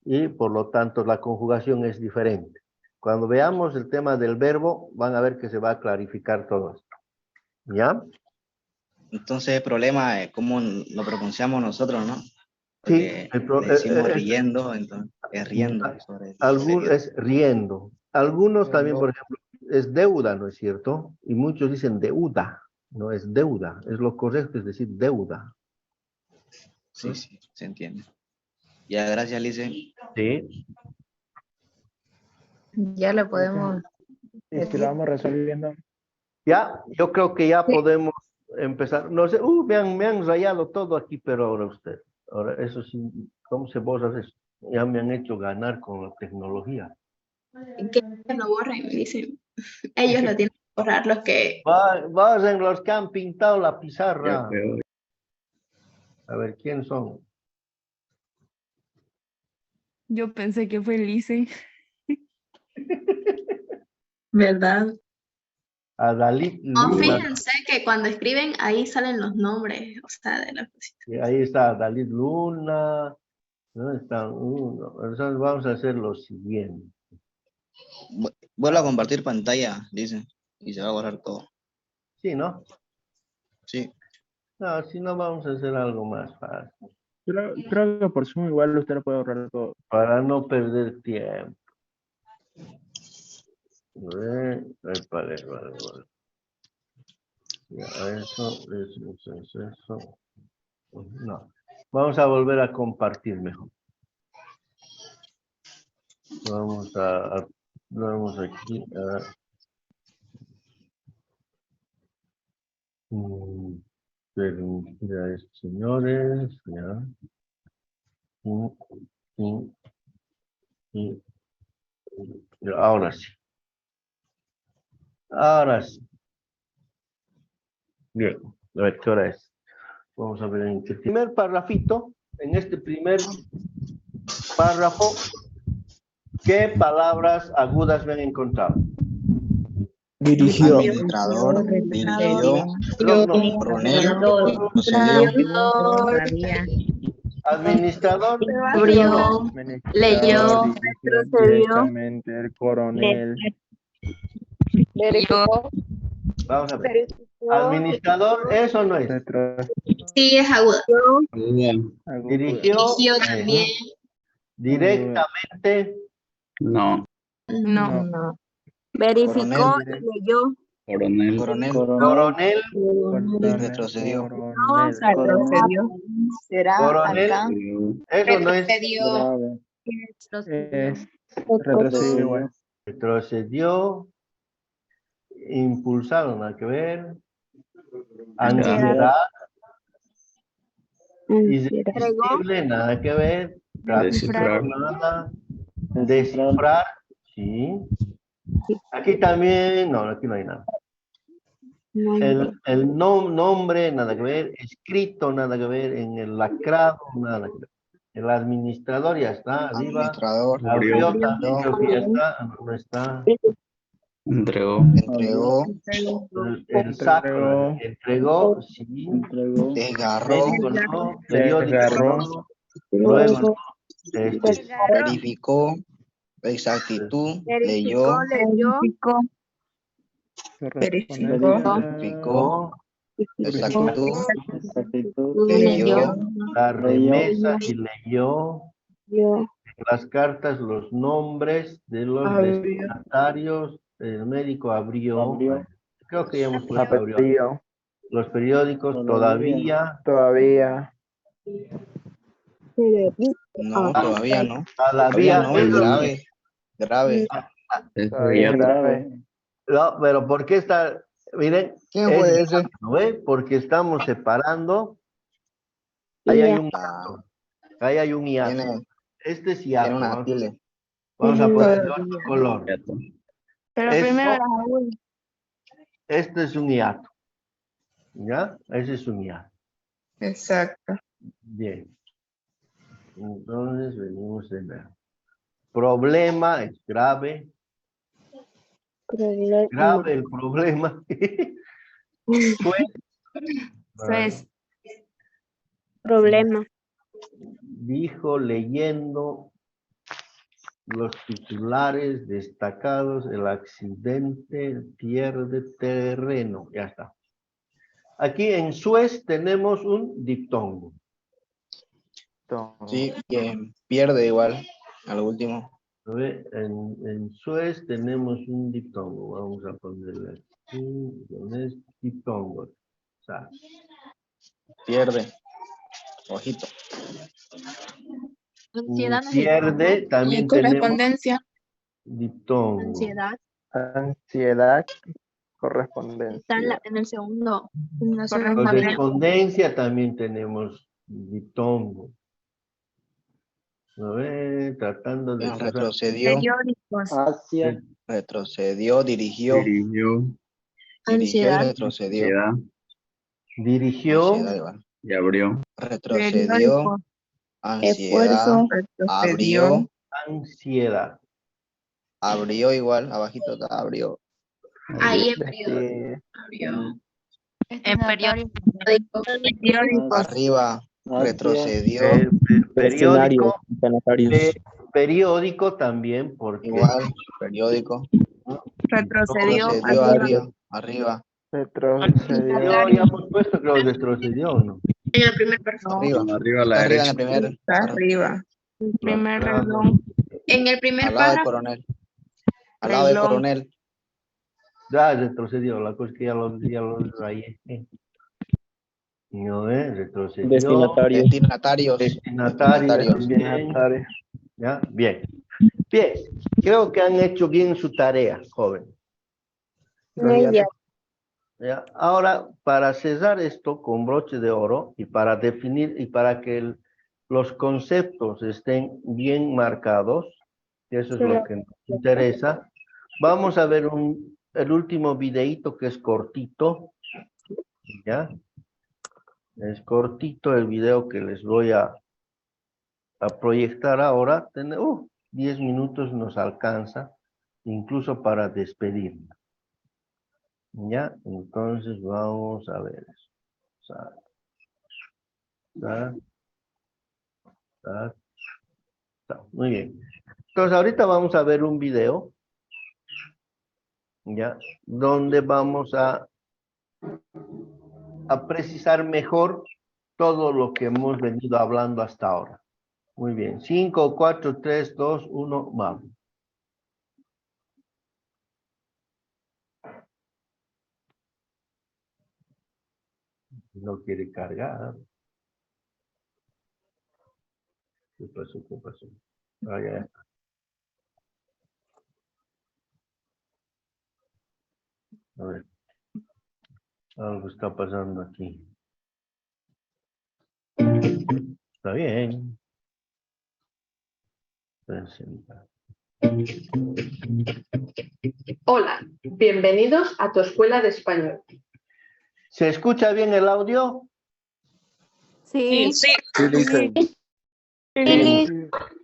Y por lo tanto la conjugación es diferente. Cuando veamos el tema del verbo, van a ver que se va a clarificar todo esto. ¿Ya? Entonces el problema es cómo lo pronunciamos nosotros, ¿no? Porque el pro- le decimos es- riendo, entonces es riendo. Sobre es riendo. Algunos también, por ejemplo, es deuda, ¿no es cierto? Y muchos dicen deuda, no es deuda. Es lo correcto, es decir, deuda. Sí, sí, se entiende. Ya, gracias, Lice. Sí. Ya le podemos Y si lo vamos resolviendo. Ya, yo creo que ya podemos empezar. No sé, me han rayado todo aquí, pero ahora usted. Ahora, eso sí, ¿cómo se borra eso? Ya me han hecho ganar con la tecnología. Que lo borren, dicen. Ellos lo tienen que borrar, los que... Vayan los que han pintado la pizarra. A ver, ¿quién son? Yo pensé que fue Lice. ¿Verdad? Adalid No, Luna. fíjense que cuando escriben, ahí salen los nombres, o sea, de las cositas. Y ahí está Adalid Luna. ¿No? Está uno. Entonces vamos a hacer lo siguiente. Vuelvo a compartir pantalla, dice, y se va a borrar todo. Sí, ¿no? Sí. No, si no vamos a hacer algo más fácil. Creo que por Zoom igual usted lo puede ahorrar todo. Para no perder tiempo. Vale. Ya, eso. No. Vamos a volver a compartir mejor. Vamos aquí a... permitir a estos señores, ya. Ahora sí. Ahora sí. Bien, a ver qué hora es. Vamos a ver en el primer parrafito, en este primer párrafo, ¿qué palabras agudas me han encontrado? Dirigió. Administrador, dirigió, coronel, Administrador, Abrió, leyó, Directamente el coronel. Verificó. vamos a ver. Administrador, eso no es. sí, es aguda. Dirigió, Dirigió también. directamente, No. No. Verificó Coronel. y leyó. Coronel, coronel, retrocedió. No, retrocedió. Será coronel, acá. eso no es. Retrocedió. Retrocedió, impulsaron, nada que ver, ansiedad, irresistible, nada que ver, Descifrar. nada, descifrar, sí. Aquí también, no, aquí no hay nada. El nombre, nada que ver, escrito, nada que ver, en el lacrado, nada que ver. El administrador ya está, arriba. Administrador, Abrió también, creo que ya está, no está. Entregó. entregó, El saco, entregó, sí. desgarró, Médico no, periódico Desgarró. no, luego no, verificó, exactitud, leyó, verificó, exactitud, leyó, la remesa y leyó. Las cartas, los nombres de los destinatarios, el médico abrió. Creo que ya hemos puesto abrió. Los periódicos todavía. no, todavía no. Todavía No, es grave. No, pero ¿por qué está? Miren, ¿Quién fue ese? ¿no ve? Porque estamos separando. Ahí hay un hiato. Ahí hay un hiato. Este es hiato. Tiene una tilde. Vamos a ponerle otro color. Pero Esto- primero las agudas. Este es un hiato. ¿Ya? Ese es un hiato. Exacto. Bien. Entonces venimos de ver. Problema es grave. Grave el problema. Pues, Problema. Dijo leyendo los titulares destacados, el accidente pierde terreno. Ya está. Aquí en Suez tenemos un diptongo. Sí, pierde igual, a lo último. A ver, en Suez tenemos un diptongo. Vamos a ponerle aquí. ¿Dónde es diptongo? O sea, Pierde. Ojito. Ansiedad no es pierde, diptongo. también Y tenemos correspondencia. diptongo. Ansiedad. Ansiedad, correspondencia. Está en el segundo. En la segunda Correspondencia también tenemos diptongo. A ver, tratando de... Retrocedió. periódicos. Hacia. Retrocedió, dirigió. Dirigió. Dirigió y Ansiedad. retrocedió. Ansiedad. Dirigió. Ansiedad igual. Y abrió. Retrocedió. Periódico. Ansiedad. Retrocedió. Abrió. Ansiedad. Abrió igual. Abajito está, abrió. Ahí en periodo. Abrió. En periódico. Periódicos. Arriba. Retrocedió. Periódico. Destinatarios. Periódico también, porque... Igual. Periódico. Retrocedió. Retrocedió Arriba. arriba. Retrocedió. Ya hemos puesto, creo, retrocedió, ¿no? En el primer párrafo. Arriba. Arriba a la Arriba en derecha. el primer. Está arriba. El primer Claro. renglón. En el primer Al lado del párrafo. coronel. Al lado del Renglón. coronel. Ya retrocedió, la cosa es que ya lo rayé. No es, retrocedió. Destinatarios. Destinatarios. Destinatario también. ¿Ya? Bien. Bien, creo que han hecho bien su tarea, joven. ¿Ya? Ahora, para cerrar esto con broche de oro y para definir y para que los conceptos estén bien marcados, que eso es lo que nos interesa, vamos a ver el último videíto que es cortito, ¿ya? Es cortito el video que les voy a proyectar ahora. 10 minutos nos alcanza, incluso para despedirnos. ¿Ya? Entonces vamos a ver eso. Muy bien. Entonces ahorita vamos a ver un video, ¿ya? Donde vamos a precisar mejor todo lo que hemos venido hablando hasta ahora. Muy bien. 5, 4, 3, 2, 1, vamos. No quiere cargar. ¿Qué pasó? ¿Qué pasó? Ah, ya está. A ver. Algo está pasando aquí. Está bien. Presenta. Hola, bienvenidos a tu escuela de español. ¿Se escucha bien el audio? Sí.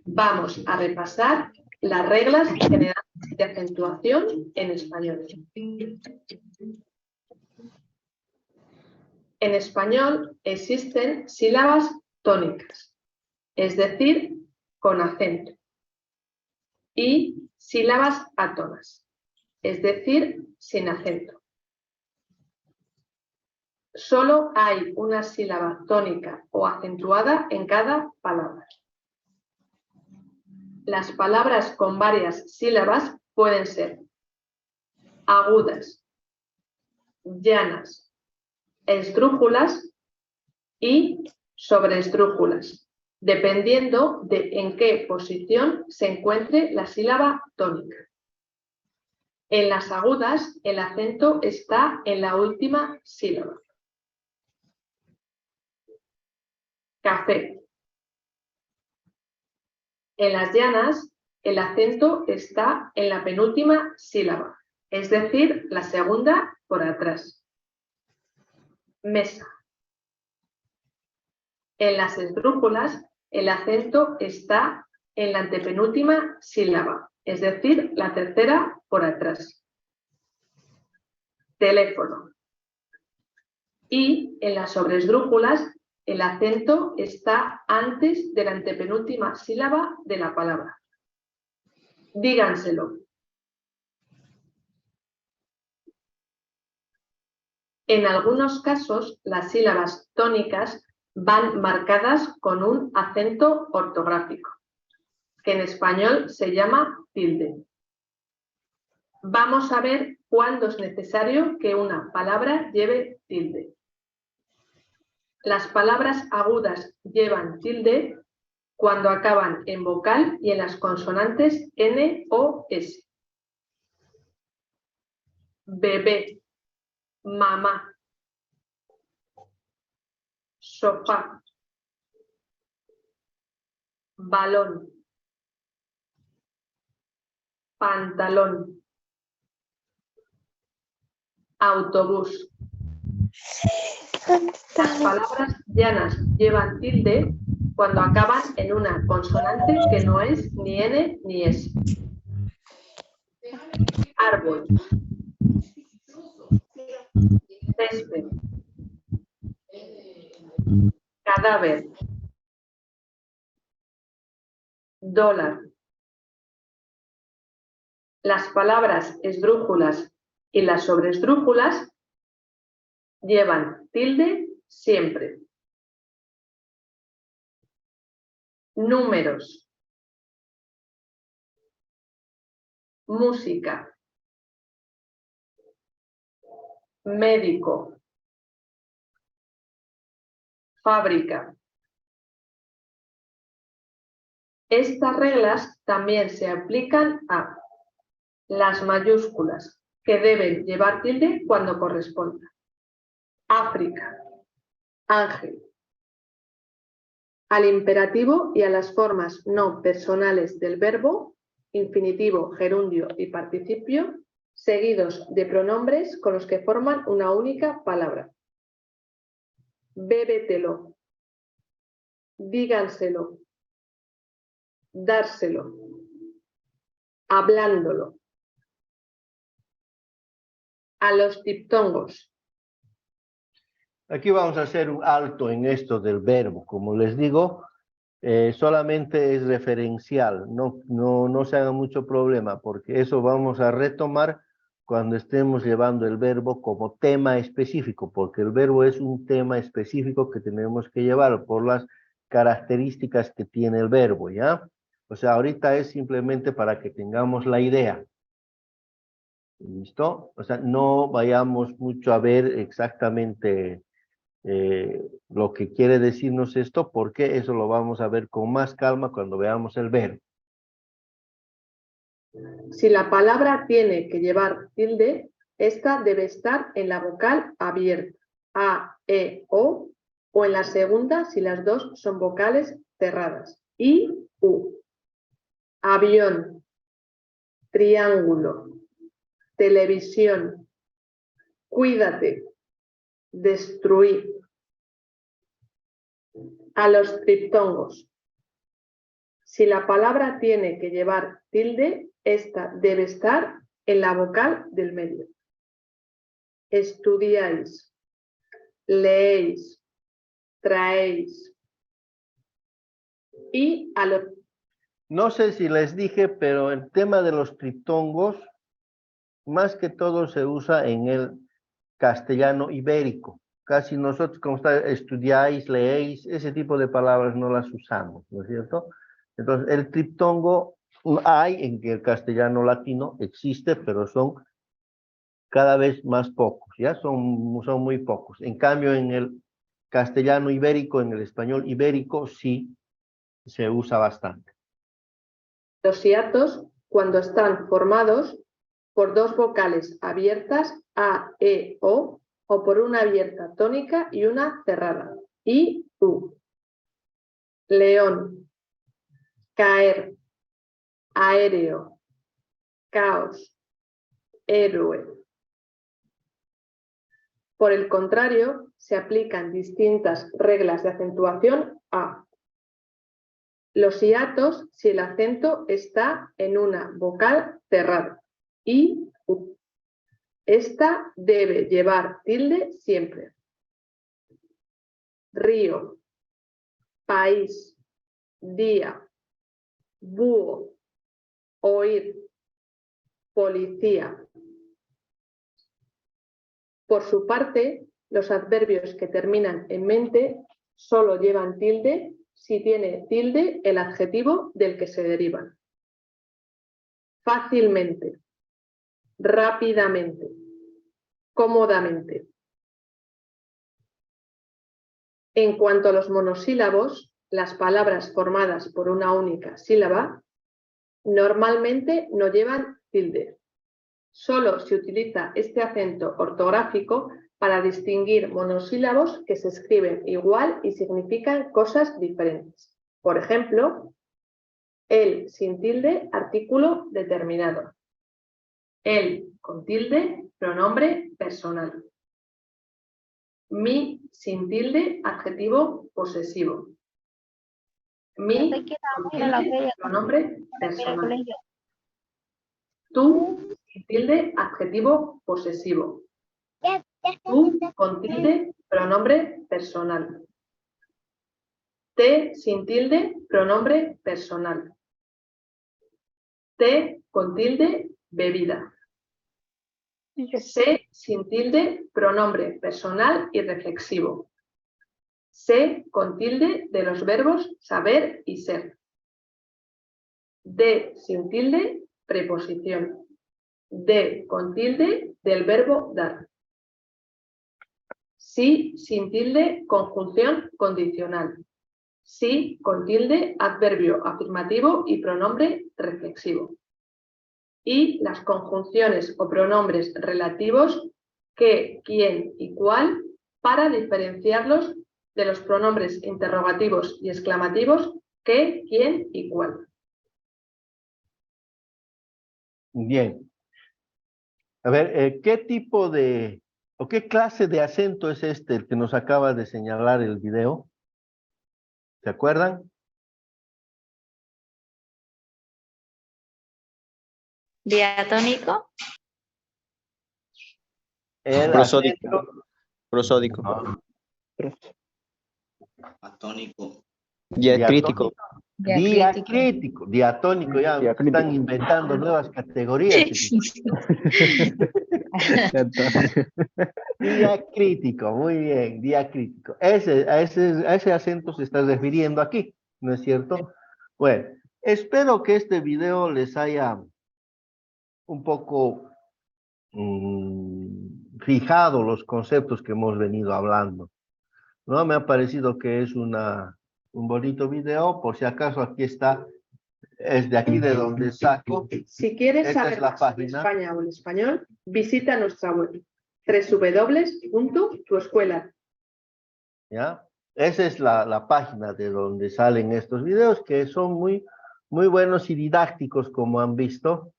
Vamos a repasar las reglas generales de acentuación en español. En español existen sílabas tónicas, es decir, con acento, y sílabas átonas, es decir, sin acento. Solo hay una sílaba tónica o acentuada en cada palabra. Las palabras con varias sílabas pueden ser agudas, llanas, esdrújulas y sobreesdrújulas, dependiendo de en qué posición se encuentre la sílaba tónica. En las agudas, el acento está en la última sílaba. Café. En las llanas, el acento está en la penúltima sílaba, es decir, la segunda por atrás. Mesa. En las esdrújulas, el acento está en la antepenúltima sílaba, es decir, la tercera por atrás. Teléfono. Y en las sobreesdrújulas, el acento está antes de la antepenúltima sílaba de la palabra. Díganselo. En algunos casos, las sílabas tónicas van marcadas con un acento ortográfico, que en español se llama tilde. Vamos a ver cuándo es necesario que una palabra lleve tilde. Las palabras agudas llevan tilde cuando acaban en vocal y en las consonantes N o S. Bebé, mamá, sofá, balón, pantalón, autobús. Las palabras llanas llevan tilde cuando acaban en una consonante que no es ni N ni S. Árbol, césped, cadáver, dólar. Las palabras esdrújulas y las sobresdrújulas llevan tilde siempre. Números, música, médico, fábrica. Estas reglas también se aplican a las mayúsculas, que deben llevar tilde cuando corresponda. África, ángel. Al imperativo y a las formas no personales del verbo, infinitivo, gerundio y participio, seguidos de pronombres con los que forman una única palabra. Bébetelo, díganselo, dárselo, hablándolo. A los diptongos. Aquí vamos a hacer un alto en esto del verbo. Como les digo, solamente es referencial. No se haga mucho problema, porque eso vamos a retomar cuando estemos llevando el verbo como tema específico, porque el verbo es un tema específico que tenemos que llevar por las características que tiene el verbo, ¿ya? O sea, ahorita es simplemente para que tengamos la idea. ¿Listo? O sea, no vayamos mucho a ver exactamente lo que quiere decirnos esto, porque eso lo vamos a ver con más calma cuando veamos el verbo. Si la palabra tiene que llevar tilde, esta debe estar en la vocal abierta, A, E, O en la segunda si las dos son vocales cerradas, I, U. Avión, triángulo, televisión, cuídate, destruir. A los diptongos. Si la palabra tiene que llevar tilde, esta debe estar en la vocal del medio. Estudiáis, leéis, traéis. Y a los... No sé si les dije, pero el tema de los triptongos, más que todo se usa en el castellano ibérico. Casi nosotros, como está, estudiáis, leéis, ese tipo de palabras no las usamos, ¿no es cierto? Entonces, el triptongo hay en el castellano latino, existe, pero son cada vez más pocos, ¿ya? Son muy pocos. En cambio, en el castellano ibérico, en el español ibérico, sí se usa bastante. Los hiatos, cuando están formados por dos vocales abiertas, A, E, O por una abierta tónica y una cerrada, I, U. León, caer, aéreo, caos, héroe. Por el contrario, se aplican distintas reglas de acentuación a los hiatos si el acento está en una vocal cerrada, I, U. Esta debe llevar tilde siempre. Río, país, día, búho, oír, policía. Por su parte, los adverbios que terminan en mente solo llevan tilde si tiene tilde el adjetivo del que se derivan. Fácilmente, rápidamente, cómodamente. En cuanto a los monosílabos, las palabras formadas por una única sílaba normalmente no llevan tilde. Solo se utiliza este acento ortográfico para distinguir monosílabos que se escriben igual y significan cosas diferentes. Por ejemplo, el sin tilde, artículo determinado. El con tilde, pronombre personal. Mi sin tilde, adjetivo posesivo. Mi con tilde, pronombre personal. Tú sin tilde, adjetivo posesivo. Tú con tilde, pronombre personal. Te sin tilde, pronombre personal. Te con tilde, bebida. Se sin tilde, pronombre personal y reflexivo. Se con tilde de los verbos saber y ser. De sin tilde, preposición. De con tilde del verbo dar. Sí sin tilde, conjunción condicional. Sí con tilde, adverbio afirmativo y pronombre reflexivo. Y las conjunciones o pronombres relativos que, quién y cuál para diferenciarlos de los pronombres interrogativos y exclamativos que, quién y cuál. Bien. A ver, ¿qué tipo de o qué clase de acento es este el que nos acaba de señalar el video? ¿Se acuerdan? ¿Diatónico? El Prosódico. acento. Prosódico. No. Atónico. Diacrítico. Diacrítico. Diatónico, ya Diacrítico. están inventando nuevas categorías. Diacrítico, muy bien, diacrítico. A ese acento se está refiriendo aquí, ¿no es cierto? Bueno, espero que este video les haya un poco fijado los conceptos que hemos venido hablando, ¿no? Me ha parecido que es un bonito video. Por si acaso aquí está, es de aquí de donde saco. Si quieres Esta saber es la más sobre página. España o el español, visita nuestra web www.tuescuela. ¿Ya? Esa es la página de donde salen estos videos, que son muy buenos y didácticos, como han visto,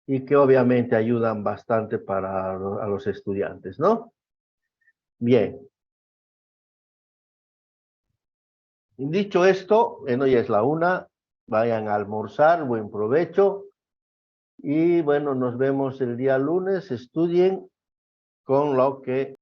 y que obviamente ayudan bastante a los estudiantes, ¿no? Bien. Dicho esto, bueno, ya es la 1, vayan a almorzar, buen provecho, y bueno, nos vemos el día lunes, estudien con lo que